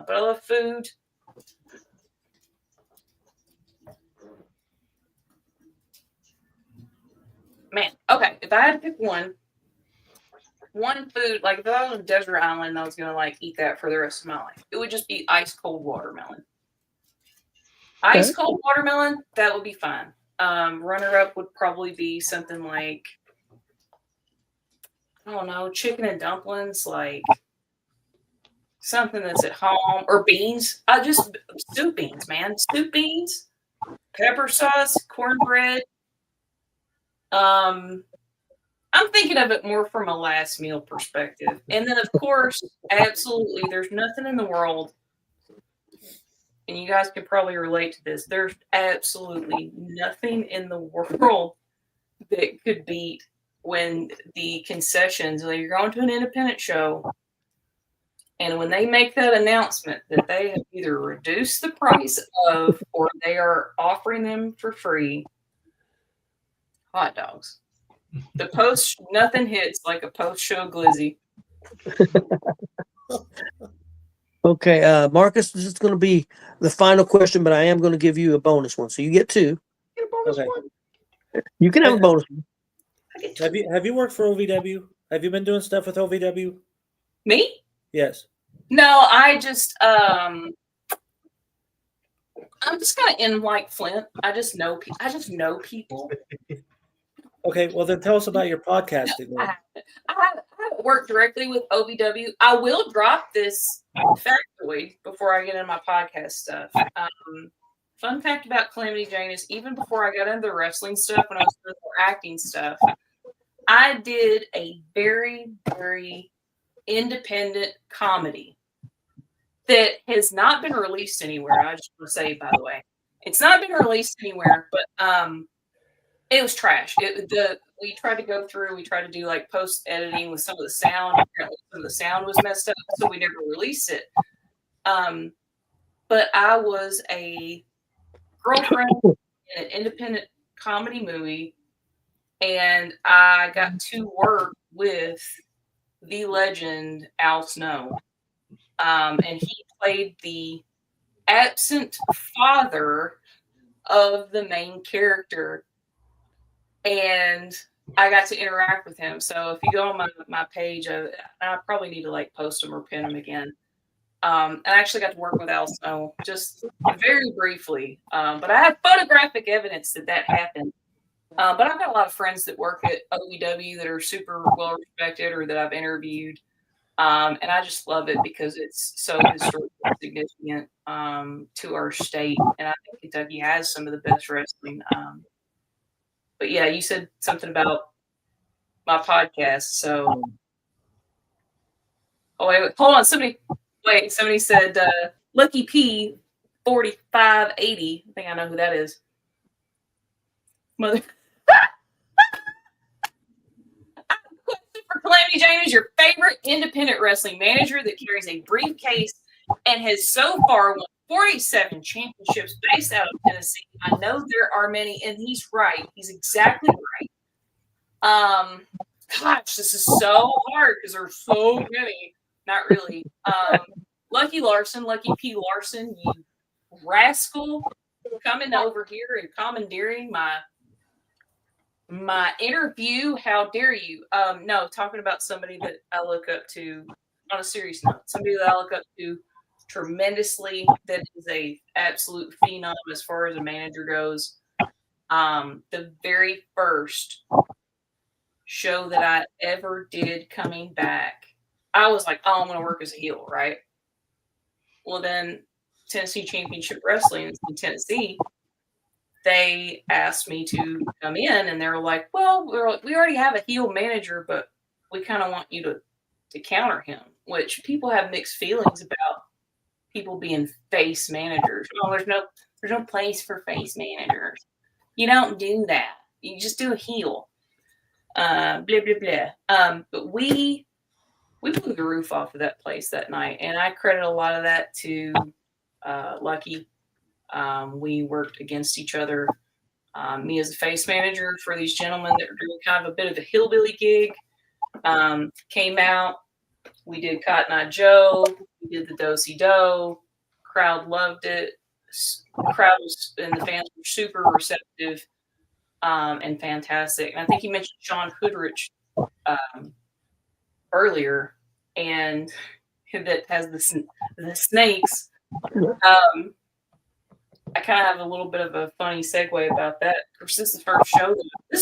But I love food. Man, okay. If I had to pick one food, like if I was on a desert island, I was gonna like eat that for the rest of my life. It would just be ice cold watermelon. Ice cold watermelon, that would be fine. Runner up would probably be something like, I don't know, chicken and dumplings, like something that's at home, or beans. Just soup beans, man. Soup beans, pepper sauce, cornbread. I'm thinking of it more from a last meal perspective. And then, of course, absolutely, there's nothing in the world and you guys can probably relate to this, there's absolutely nothing in the world that could beat when the concessions, when you're going to an independent show, and when they make that announcement that they have either reduced the price of or they are offering them for free, hot dogs. The post, nothing hits like a post-show glizzy. Okay, Marcus, this is going to be the final question, but I am going to give you a bonus one. So you get two. Get a bonus Okay. one. You can have a bonus one. Have you worked for OVW? Have you been doing stuff with OVW? Me? Yes. No, I just I'm just kind of in like Flint. I just know people. Okay, well then tell us about your podcasting. I haven't worked directly with OVW. I will drop this factoid before I get into my podcast stuff. Fun fact about Calamity Jayne is even before I got into the wrestling stuff, when I was doing more acting stuff, I did a very, very independent comedy that has not been released anywhere. I just want to say, by the way, it's not been released anywhere, but it was trash. We tried to go through, we tried to do like post editing with some of the sound. Apparently some of the sound was messed up, so we never released it. But I was a girlfriend in an independent comedy movie, and I got to work with the legend Al Snow. And he played the absent father of the main character. And I got to interact with him. So if you go on my page, I probably need to like post him or pin him again. I actually got to work with Al Snow just very briefly. But I have photographic evidence that happened. But I've got a lot of friends that work at OVW that are super well respected or that I've interviewed. And I just love it because it's so historically significant to our state. And I think Kentucky has some of the best wrestling. But yeah, you said something about my podcast. So, oh wait, hold on. Somebody said Lucky P 4580. I think I know who that is. Mother. For Calamity Jayne is your favorite independent wrestling manager that carries a briefcase and has so far won 47 championships based out of Tennessee. I know there are many, and he's right. He's exactly right. Gosh, this is so hard because there's so many. Not really. Lucky P. Larson, you rascal, coming over here and commandeering my interview. How dare you? No, talking about somebody that I look up to on a serious note. Somebody that I look up to tremendously, that is a absolute phenom as far as a manager goes. The very first show that I ever did coming back, I was like, oh, I'm going to work as a heel, right? Well, then Tennessee Championship Wrestling in Tennessee, they asked me to come in, and they were like, well, we already have a heel manager, but we kind of want you to counter him, which people have mixed feelings about people being face managers. Oh, there's no place for face managers. You don't do that. You just do a heel. Blah, blah, blah. But we blew the roof off of that place that night, and I credit a lot of that to Lucky. We worked against each other. Me as a face manager for these gentlemen that were doing kind of a bit of a hillbilly gig. Came out. We did Cotton Eye Joe. We did the Do-Si-Do. Crowd loved it. The crowd and the fans were super receptive and fantastic. And I think you mentioned Sean Hoodrich earlier, and that has the snakes. I kind of have a little bit of a funny segue about that. Of course, this is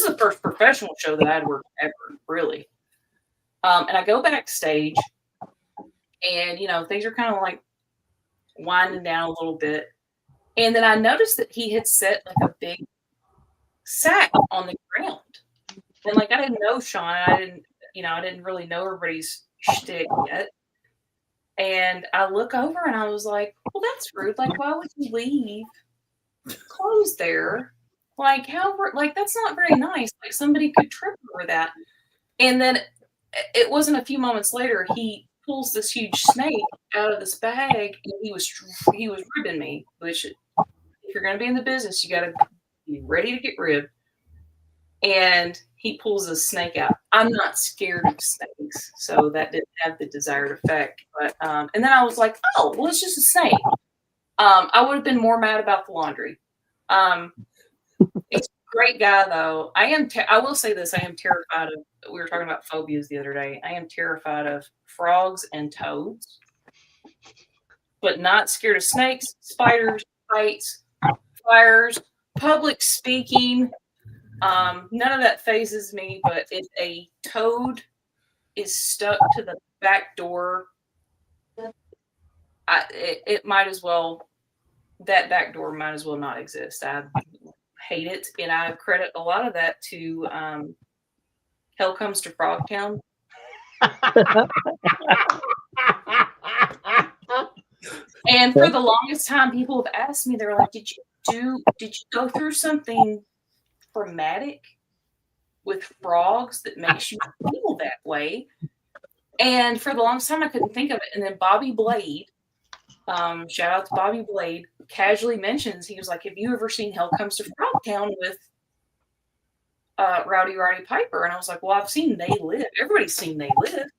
the first professional show that I'd worked ever, really. And I go backstage, and things are kind of like winding down a little bit. And then I noticed that he had set like a big sack on the ground. And like I didn't know Sean. I didn't really know everybody's shtick yet. And I look over and I was like, well, that's rude. Like, why would you leave clothes there? Like, like, that's not very nice. Like, somebody could trip over that. And then it wasn't a few moments later, he pulls this huge snake out of this bag, and he was ribbing me, which, if you're going to be in the business, you got to be ready to get ribbed. And he pulls a snake out. I'm not scared of snakes, so that didn't have the desired effect. But and then I was like, oh, well, it's just a snake. I would have been more mad about the laundry. He's a great guy, though. I will say this: I am terrified of. We were talking about phobias the other day. I am terrified of frogs and toads, but not scared of snakes, spiders, heights, fires, public speaking. None of that phases me, but if a toad is stuck to the back door, it might as well, that back door might as well not exist. I hate it, and I credit a lot of that to Hell Comes to Frogtown. And for the longest time, people have asked me, they're like, did you go through something traumatic with frogs that makes you feel that way? And for the longest time, I couldn't think of it. And then Bobby Blade, shout out to Bobby Blade, casually mentions, he was like, have you ever seen Hell Comes to Frogtown with Rowdy Roddy Piper? And I was like, well, I've seen They Live. Everybody's seen They Live.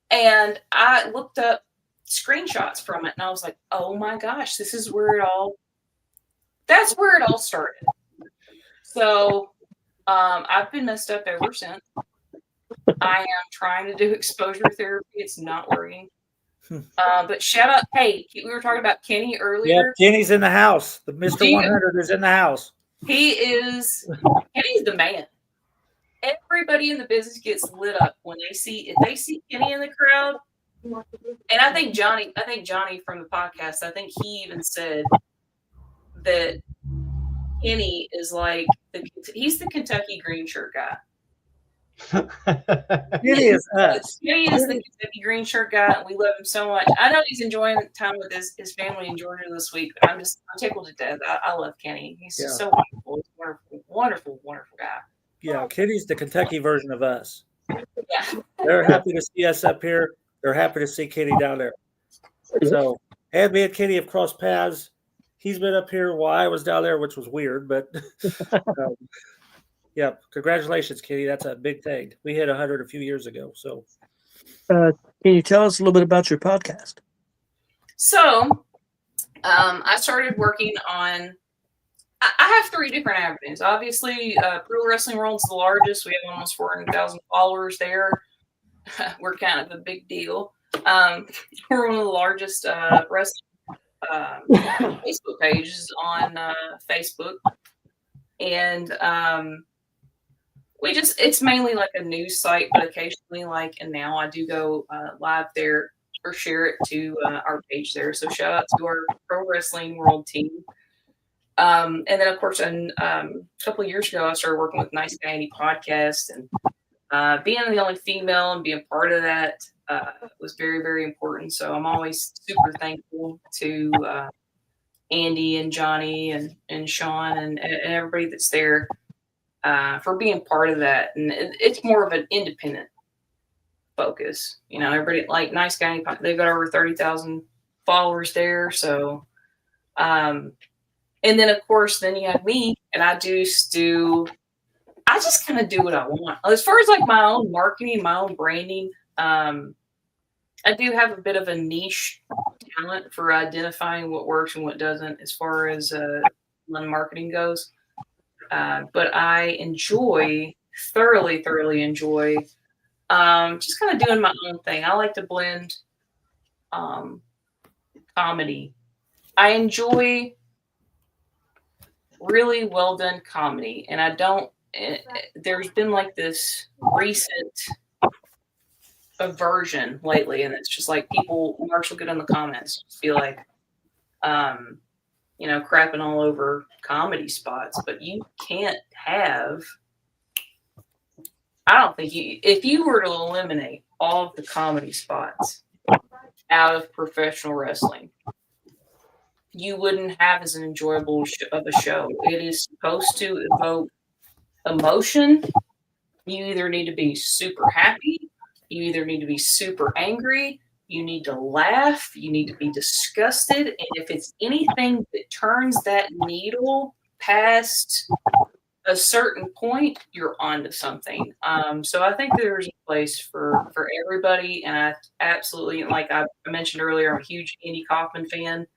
And I looked up screenshots from it, and I was like, oh my gosh, that's where it all started. So I've been messed up ever since. I am trying to do exposure therapy. It's not working. But shout out, hey, we were talking about Kenny earlier. Yeah, Kenny's in the house. The Mr. 100 is in the house. Kenny's the man. Everybody in the business gets lit up when if they see Kenny in the crowd. And I think Johnny from the podcast, I think he even said that Kenny is like he's the Kentucky green shirt guy. Kenny is us. Kenny is the Kentucky green shirt guy, and we love him so much. I know he's enjoying time with his family in Georgia this week, but I'm tickled to death. I love Kenny. He's just so wonderful. He's a wonderful, wonderful guy. Yeah, Kenny's the Kentucky version of us. Yeah. They're happy to see us up here. They're happy to see Kenny down there. So, and me and Kenny have crossed paths. He's been up here while I was down there, which was weird, but yeah, congratulations, Kenny. That's a big thing. We hit 100 a few years ago. So, can you tell us a little bit about your podcast? So, I started working on. I have 3 different avenues. Obviously, Pro Wrestling World's the largest. We have almost 400,000 followers there. We're kind of a big deal. We're one of the largest wrestling Facebook pages on Facebook. And it's mainly like a news site, but occasionally and now I do go live there or share it to our page there. So shout out to our Pro Wrestling World team. And then, of course, a couple of years ago, I started working with Nice Guy Andy podcast, and being the only female and being part of that was very, very important. So I'm always super thankful to Andy and Johnny and Sean and everybody that's there for being part of that. And it's more of an independent focus. You know, everybody like Nice Guy, they've got over 30,000 followers there. So, and then, of course, then you have me, and I just kind of do what I want. As far as like my own marketing, my own branding, I do have a bit of a niche talent for identifying what works and what doesn't as far as when marketing goes. But I thoroughly enjoy just kind of doing my own thing. I like to blend comedy. I enjoy really well done comedy, and there's been like this recent aversion lately, and it's just like Marks will get in the comments, feel like crapping all over comedy spots, but you can't have, I don't think if you were to eliminate all of the comedy spots, out of professional wrestling, you wouldn't have as an enjoyable of a show. It is supposed to evoke emotion. You either need to be super happy, you either need to be super angry, you need to laugh, you need to be disgusted, and if it's anything that turns that needle past a certain point, you're onto something. So I think there's a place for everybody, and I absolutely, like I mentioned earlier, I'm a huge Andy Kaufman fan.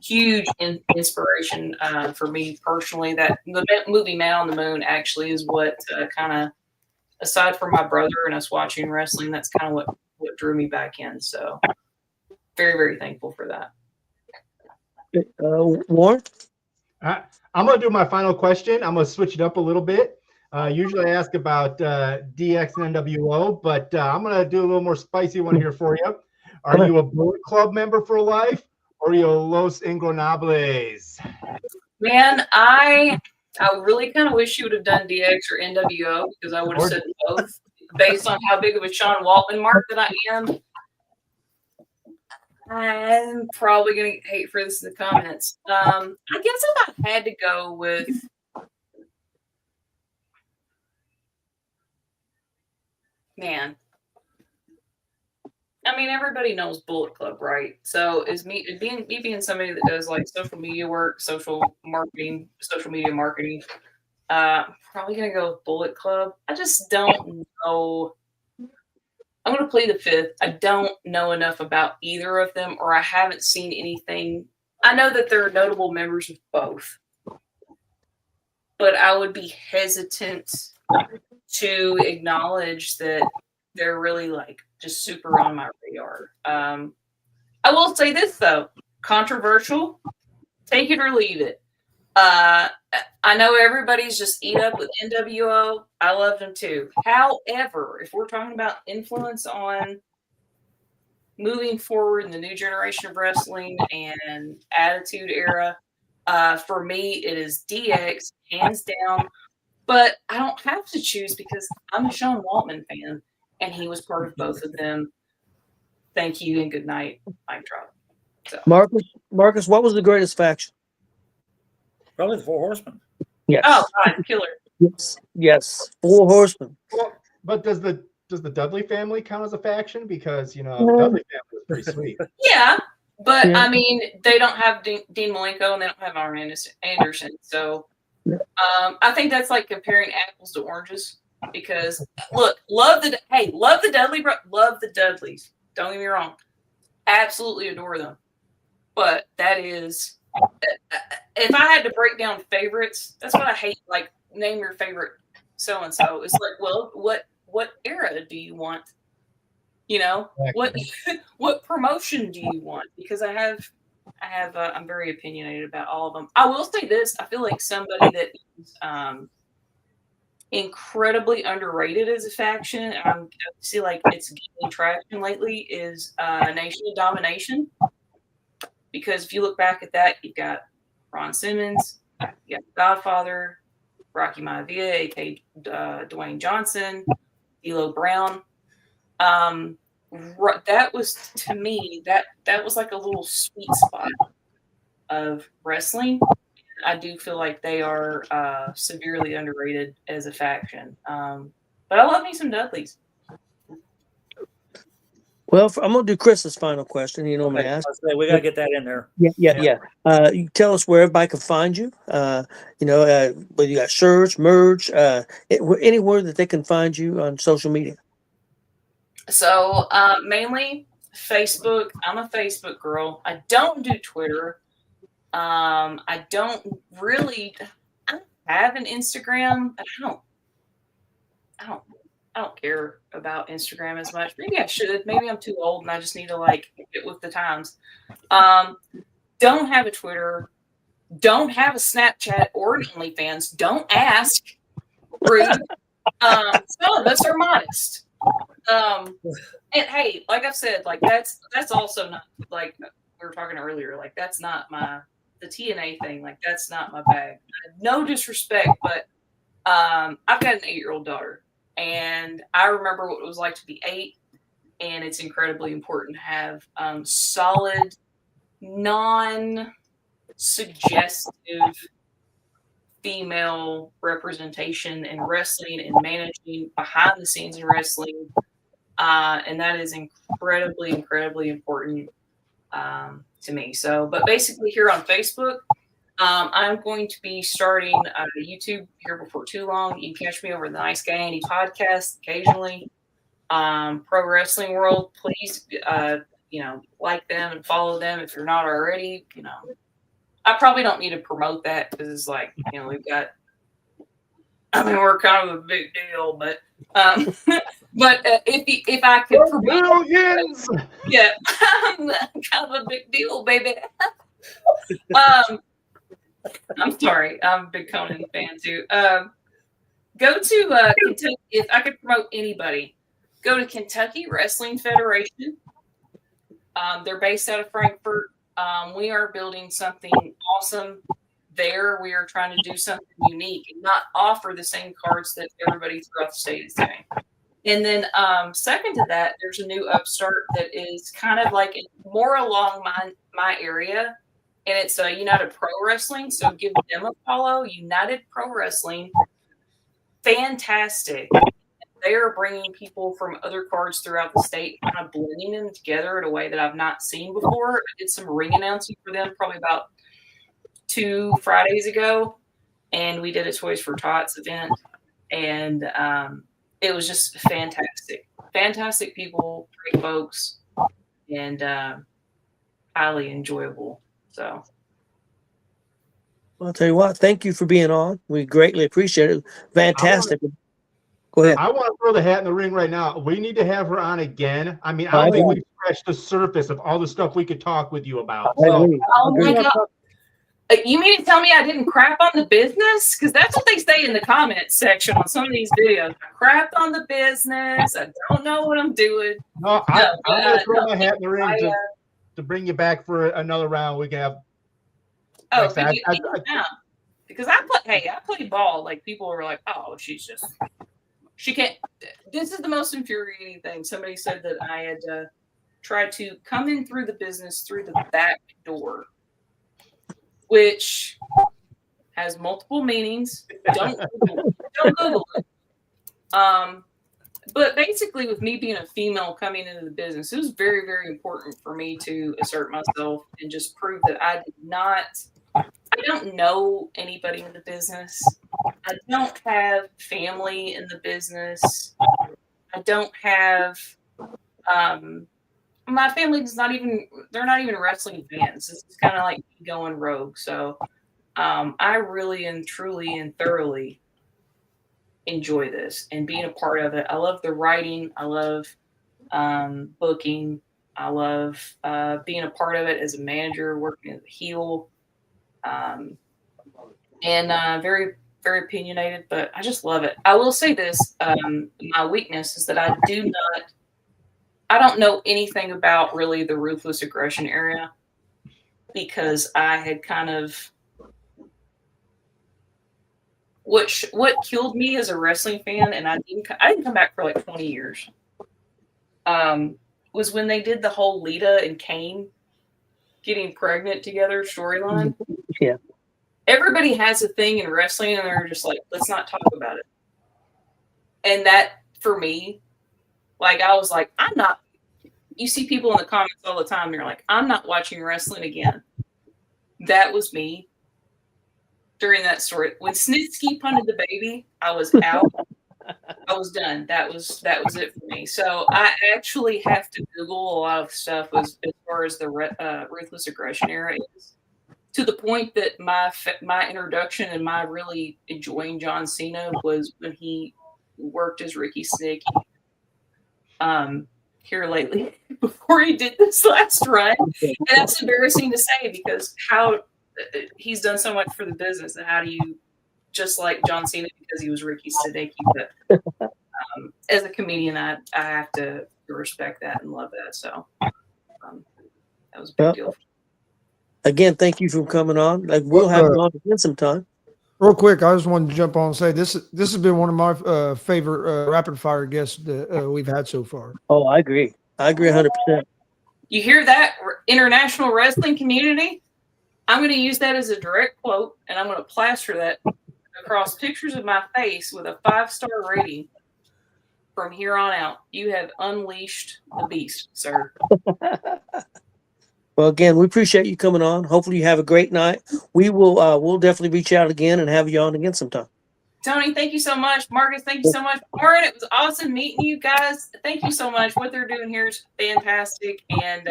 Huge inspiration for me personally. That the movie Man on the Moon actually is what kind of, aside from my brother and us watching wrestling, that's kind of what drew me back in. So very, very thankful for that. Warren? I'm going to do my final question. I'm going to switch it up a little bit. Usually I ask about DX and NWO, but I'm going to do a little more spicy one here for you. Are you a Bullet Club member for life, or are you a Los Ingobernables? Man, I really kind of wish you would have done DX or NWO, because I would have said both based on how big of a Sean Waltman mark that I am. I'm probably going to get hate for this in the comments. I guess if I had to go with man, I mean, everybody knows Bullet Club, right? So is me being somebody that does like social media work, social media marketing, probably gonna go with Bullet Club. I just don't know. I'm gonna play the fifth. I don't know enough about either of them, or I haven't seen anything. I know that there are notable members of both, but I would be hesitant to acknowledge that they're really like just super on my radar. I will say this though, controversial, take it or leave it. I know everybody's just eat up with NWO. I love them too. However, if we're talking about influence on moving forward in the new generation of wrestling and attitude era, for me, it is DX, hands down. But I don't have to choose because I'm a Sean Waltman fan, and he was part of both of them. Thank you and good night. Mic drop. So. Marcus, what was the greatest faction? Probably the Four Horsemen. Yes. Oh, God, killer. Yes. Four Horsemen. Well, but does the Dudley family count as a faction? Because Dudley family was pretty sweet. Yeah, but I mean, they don't have Dean Malenko and they don't have Arn Anderson, so I think that's like comparing apples to oranges. Because look, love the Dudleys. Don't get me wrong, absolutely adore them. But that is, if I had to break down favorites, that's what I hate. Like, name your favorite so and so. It's like, well, what era do you want? What promotion do you want? Because I'm very opinionated about all of them. I will say this: I feel like somebody that is incredibly underrated as a faction. I see like it's gaining traction lately. Is Nation of Domination? Because if you look back at that, you've got Ron Simmons, you got Godfather, Rocky Maivia, aka Dwayne Johnson, D'Lo Brown. That was, to me, that was like a little sweet spot of wrestling. I do feel like they are severely underrated as a faction. But I love me some Dudleys. Well, I'm going to do Chris's final question. You normally ask. We got to get that in there. Yeah. You tell us where everybody can find you. Whether you got shirts, merch, anywhere that they can find you on social media. So mainly Facebook. I'm a Facebook girl. I don't do Twitter. I don't have an Instagram. I don't care about Instagram as much. Maybe I should. Maybe I'm too old and I just need to like get with the times. Don't have a Twitter. Don't have a Snapchat or an OnlyFans. Don't ask. Rude. Some of us are modest. And hey, like I've said, like that's also not, like we were talking earlier, like that's not the TNA thing, like that's not my bag. No disrespect, but I've got an 8-year-old daughter, and I remember what it was like to be 8 and it's incredibly important to have solid, non-suggestive female representation in wrestling and managing behind the scenes in wrestling. And that is incredibly, incredibly important to me. So, but basically here on Facebook, I'm going to be starting YouTube here before too long. You can catch me over the Nice Guy Andy podcast occasionally. Pro Wrestling World, please, like them and follow them if you're not already. I probably don't need to promote that because it's like, we've got, we're kind of a big deal, but if I could promote, millions, yeah, I'm kind of a big deal, baby. I'm sorry, I'm a big Conan fan too. Go to Kentucky. If I could promote anybody, go to Kentucky Wrestling Federation. They're based out of Frankfurt. We are building something awesome there. We are trying to do something unique and not offer the same cards that everybody throughout the state is doing. And then second to that, there's a new upstart that is kind of like more along my area, and it's United Pro Wrestling. So give them a follow. United Pro Wrestling, fantastic. They are bringing people from other cards throughout the state, kind of blending them together in a way that I've not seen before. I did some ring announcing for them probably about 2 Fridays ago, and we did a Toys for Tots event, and it was just fantastic. Fantastic people, great folks, and highly enjoyable. So, I'll tell you what, thank you for being on. We greatly appreciate it. Fantastic. Go ahead. I want to throw the hat in the ring right now. We need to have her on again. I mean, I I don't think agree. we've scratched the surface of all the stuff we could talk with you about. I agree. oh my God. You mean to tell me I didn't crap on the business? Because that's what they say in the comments section on some of these videos. I crapped on the business. I don't know what I'm doing. No, I'm going to throw my hat in the ring to bring you back for another round. We can have. Oh, because I play ball. Like people were like, "Oh, she can't." This is the most infuriating thing. Somebody said that I had tried to come in through the business through the back door, which has multiple meanings. Don't Google it. But basically, with me being a female coming into the business, it was very, very important for me to assert myself and just prove that I don't know anybody in the business. I don't have family in the business. I don't have, my family is they're not even wrestling fans. It's kind of like going rogue. So I really and truly and thoroughly enjoy this and being a part of it. I love the writing. I love booking. I love being a part of it as a manager, working as a heel. And very, very opinionated, but I just love it. I will say this, my weakness is that I don't know anything about really the ruthless aggression area, because I had kind of, what killed me as a wrestling fan, and I didn't come back for like 20 years, was when they did the whole Lita and Kane getting pregnant together storyline. Yeah. Everybody has a thing in wrestling, and they're just like, let's not talk about it. And that, for me, like, I was like, you see people in the comments all the time, they're like, I'm not watching wrestling again. That was me during that story. When Snitsky punted the baby, I was out. I was done. That was it for me. So I actually have to Google a lot of stuff as far as the ruthless aggression era is, to the point that my introduction and my really enjoying John Cena was when he worked as Ricky Snake here lately before he did this last run. And that's embarrassing to say, because how he's done so much for the business, and how do you just like John Cena because he was Ricky Sadeki? But as a comedian, I have to respect that and love that. So that was a big deal. Again, thank you for coming on. Like, we'll have you on again sometime. Real quick, I just wanted to jump on and say this has been one of my favorite rapid fire guests that we've had so far. Oh, I agree. I agree 100%. You hear that, international wrestling community? I'm going to use that as a direct quote, and I'm going to plaster that across pictures of my face with a 5-star rating. From here on out, you have unleashed the beast, sir. Well, again, we appreciate you coming on. Hopefully you have a great night. We'll definitely reach out again and have you on again sometime. Tony, thank you so much. Marcus, thank you so much. Warren, it was awesome meeting you guys. Thank you so much. What they're doing here is fantastic. And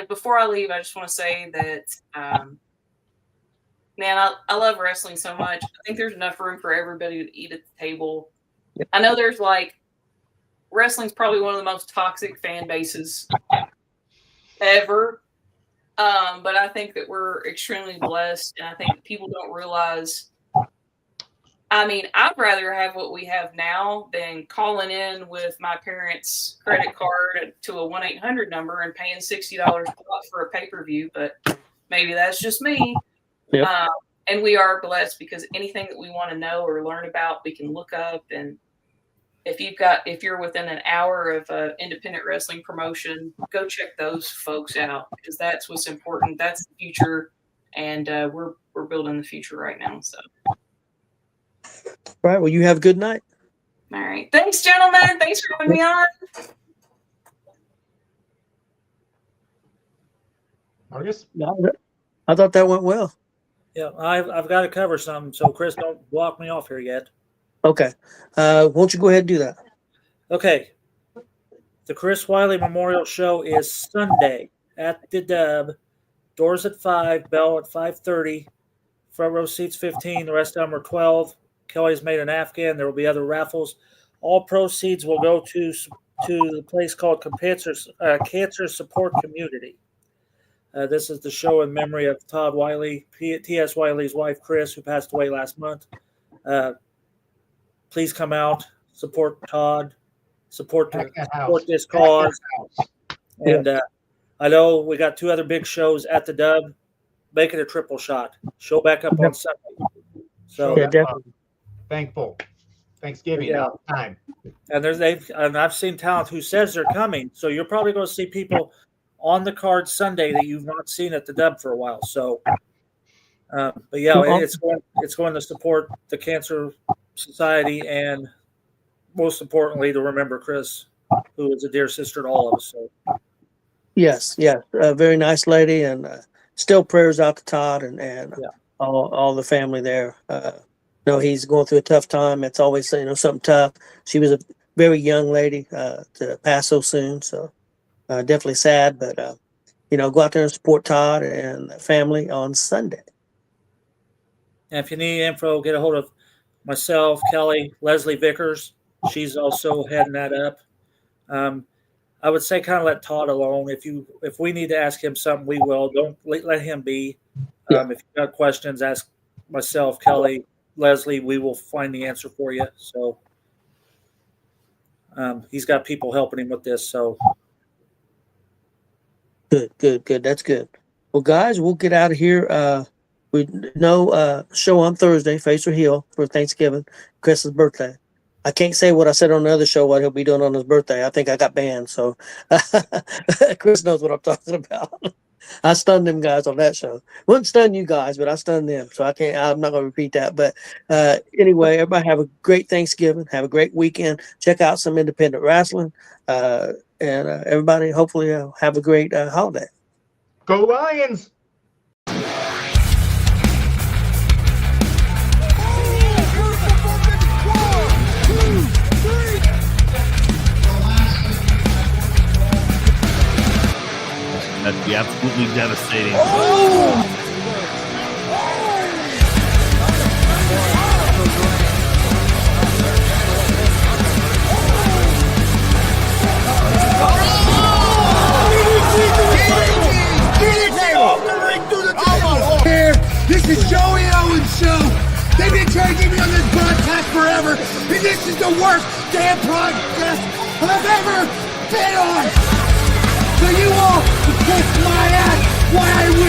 before I leave, I just want to say that, man, I love wrestling so much. I think there's enough room for everybody to eat at the table. Yep. I know there's wrestling's probably one of the most toxic fan bases ever. But I think that we're extremely blessed. And I think that people don't realize, I mean, I'd rather have what we have now than calling in with my parents' credit card to a 1-800 number and paying $60 for a pay-per-view. But maybe that's just me. Yep. And we are blessed because anything that we want to know or learn about, we can look up. And if you're within an hour of an independent wrestling promotion, go check those folks out because that's what's important. That's the future. And we're building the future right now. So. All right. Well, you have a good night. All right. Thanks, gentlemen. Thanks for having me on. Marcus? I thought that went well. Yeah, I've got to cover some, so Chris, don't block me off here yet. Okay. Won't you go ahead and do that? Okay. The Chris Wiley Memorial Show is Sunday at the Dub. Doors at 5, bell at 5:30. Front row seats 15. The rest of them are 12. Kelly's made an Afghan. There will be other raffles. All proceeds will go to the place called Cancer Support Community. This is the show in memory of Todd Wiley, T.S. Wiley's wife, Chris, who passed away last month. Please come out, support Todd, support this cause. And I know we got 2 other big shows at the Dub. Make it a triple shot. Show back up on Sunday. So definitely. Thankful. Thanksgiving time. And I've seen talent who says they're coming. So you're probably going to see people on the card Sunday that you've not seen at the Dub for a while. So, but yeah, it's going to support the Cancer Society and most importantly to remember Chris, who is a dear sister to all of us. So. Yes, very nice lady, and still prayers out to Todd and all the family there. He's going through a tough time. It's always something tough. She was a very young lady to pass so soon, so definitely sad. But go out there and support Todd and the family on Sunday. And if you need info, get a hold of myself, Kelly, Leslie Vickers. She's also heading that up. I would say kind of let Todd alone. If we need to ask him something, we will. Don't let him be. If you've got questions, ask myself, Kelly, Leslie. We will find the answer for you. So he's got people helping him with this. So good. That's good. Well, guys, we'll get out of here. We know show on Thursday, Face or Heel for Thanksgiving, Chris's birthday. I can't say what I said on the other show what he'll be doing on his birthday. I think I got banned, so Chris knows what I'm talking about. I stunned them guys on that show. Wouldn't stun you guys, but I stunned them, so I'm not going to repeat that. But anyway, everybody have a great Thanksgiving. Have a great weekend. Check out some independent wrestling, and everybody hopefully have a great holiday. Go Lions! That'd be absolutely devastating. This is Joey Owens' show. They've been trying to get me on this broadcast forever, and this is the worst damn broadcast I've ever been on. So you all can kiss my ass while I win.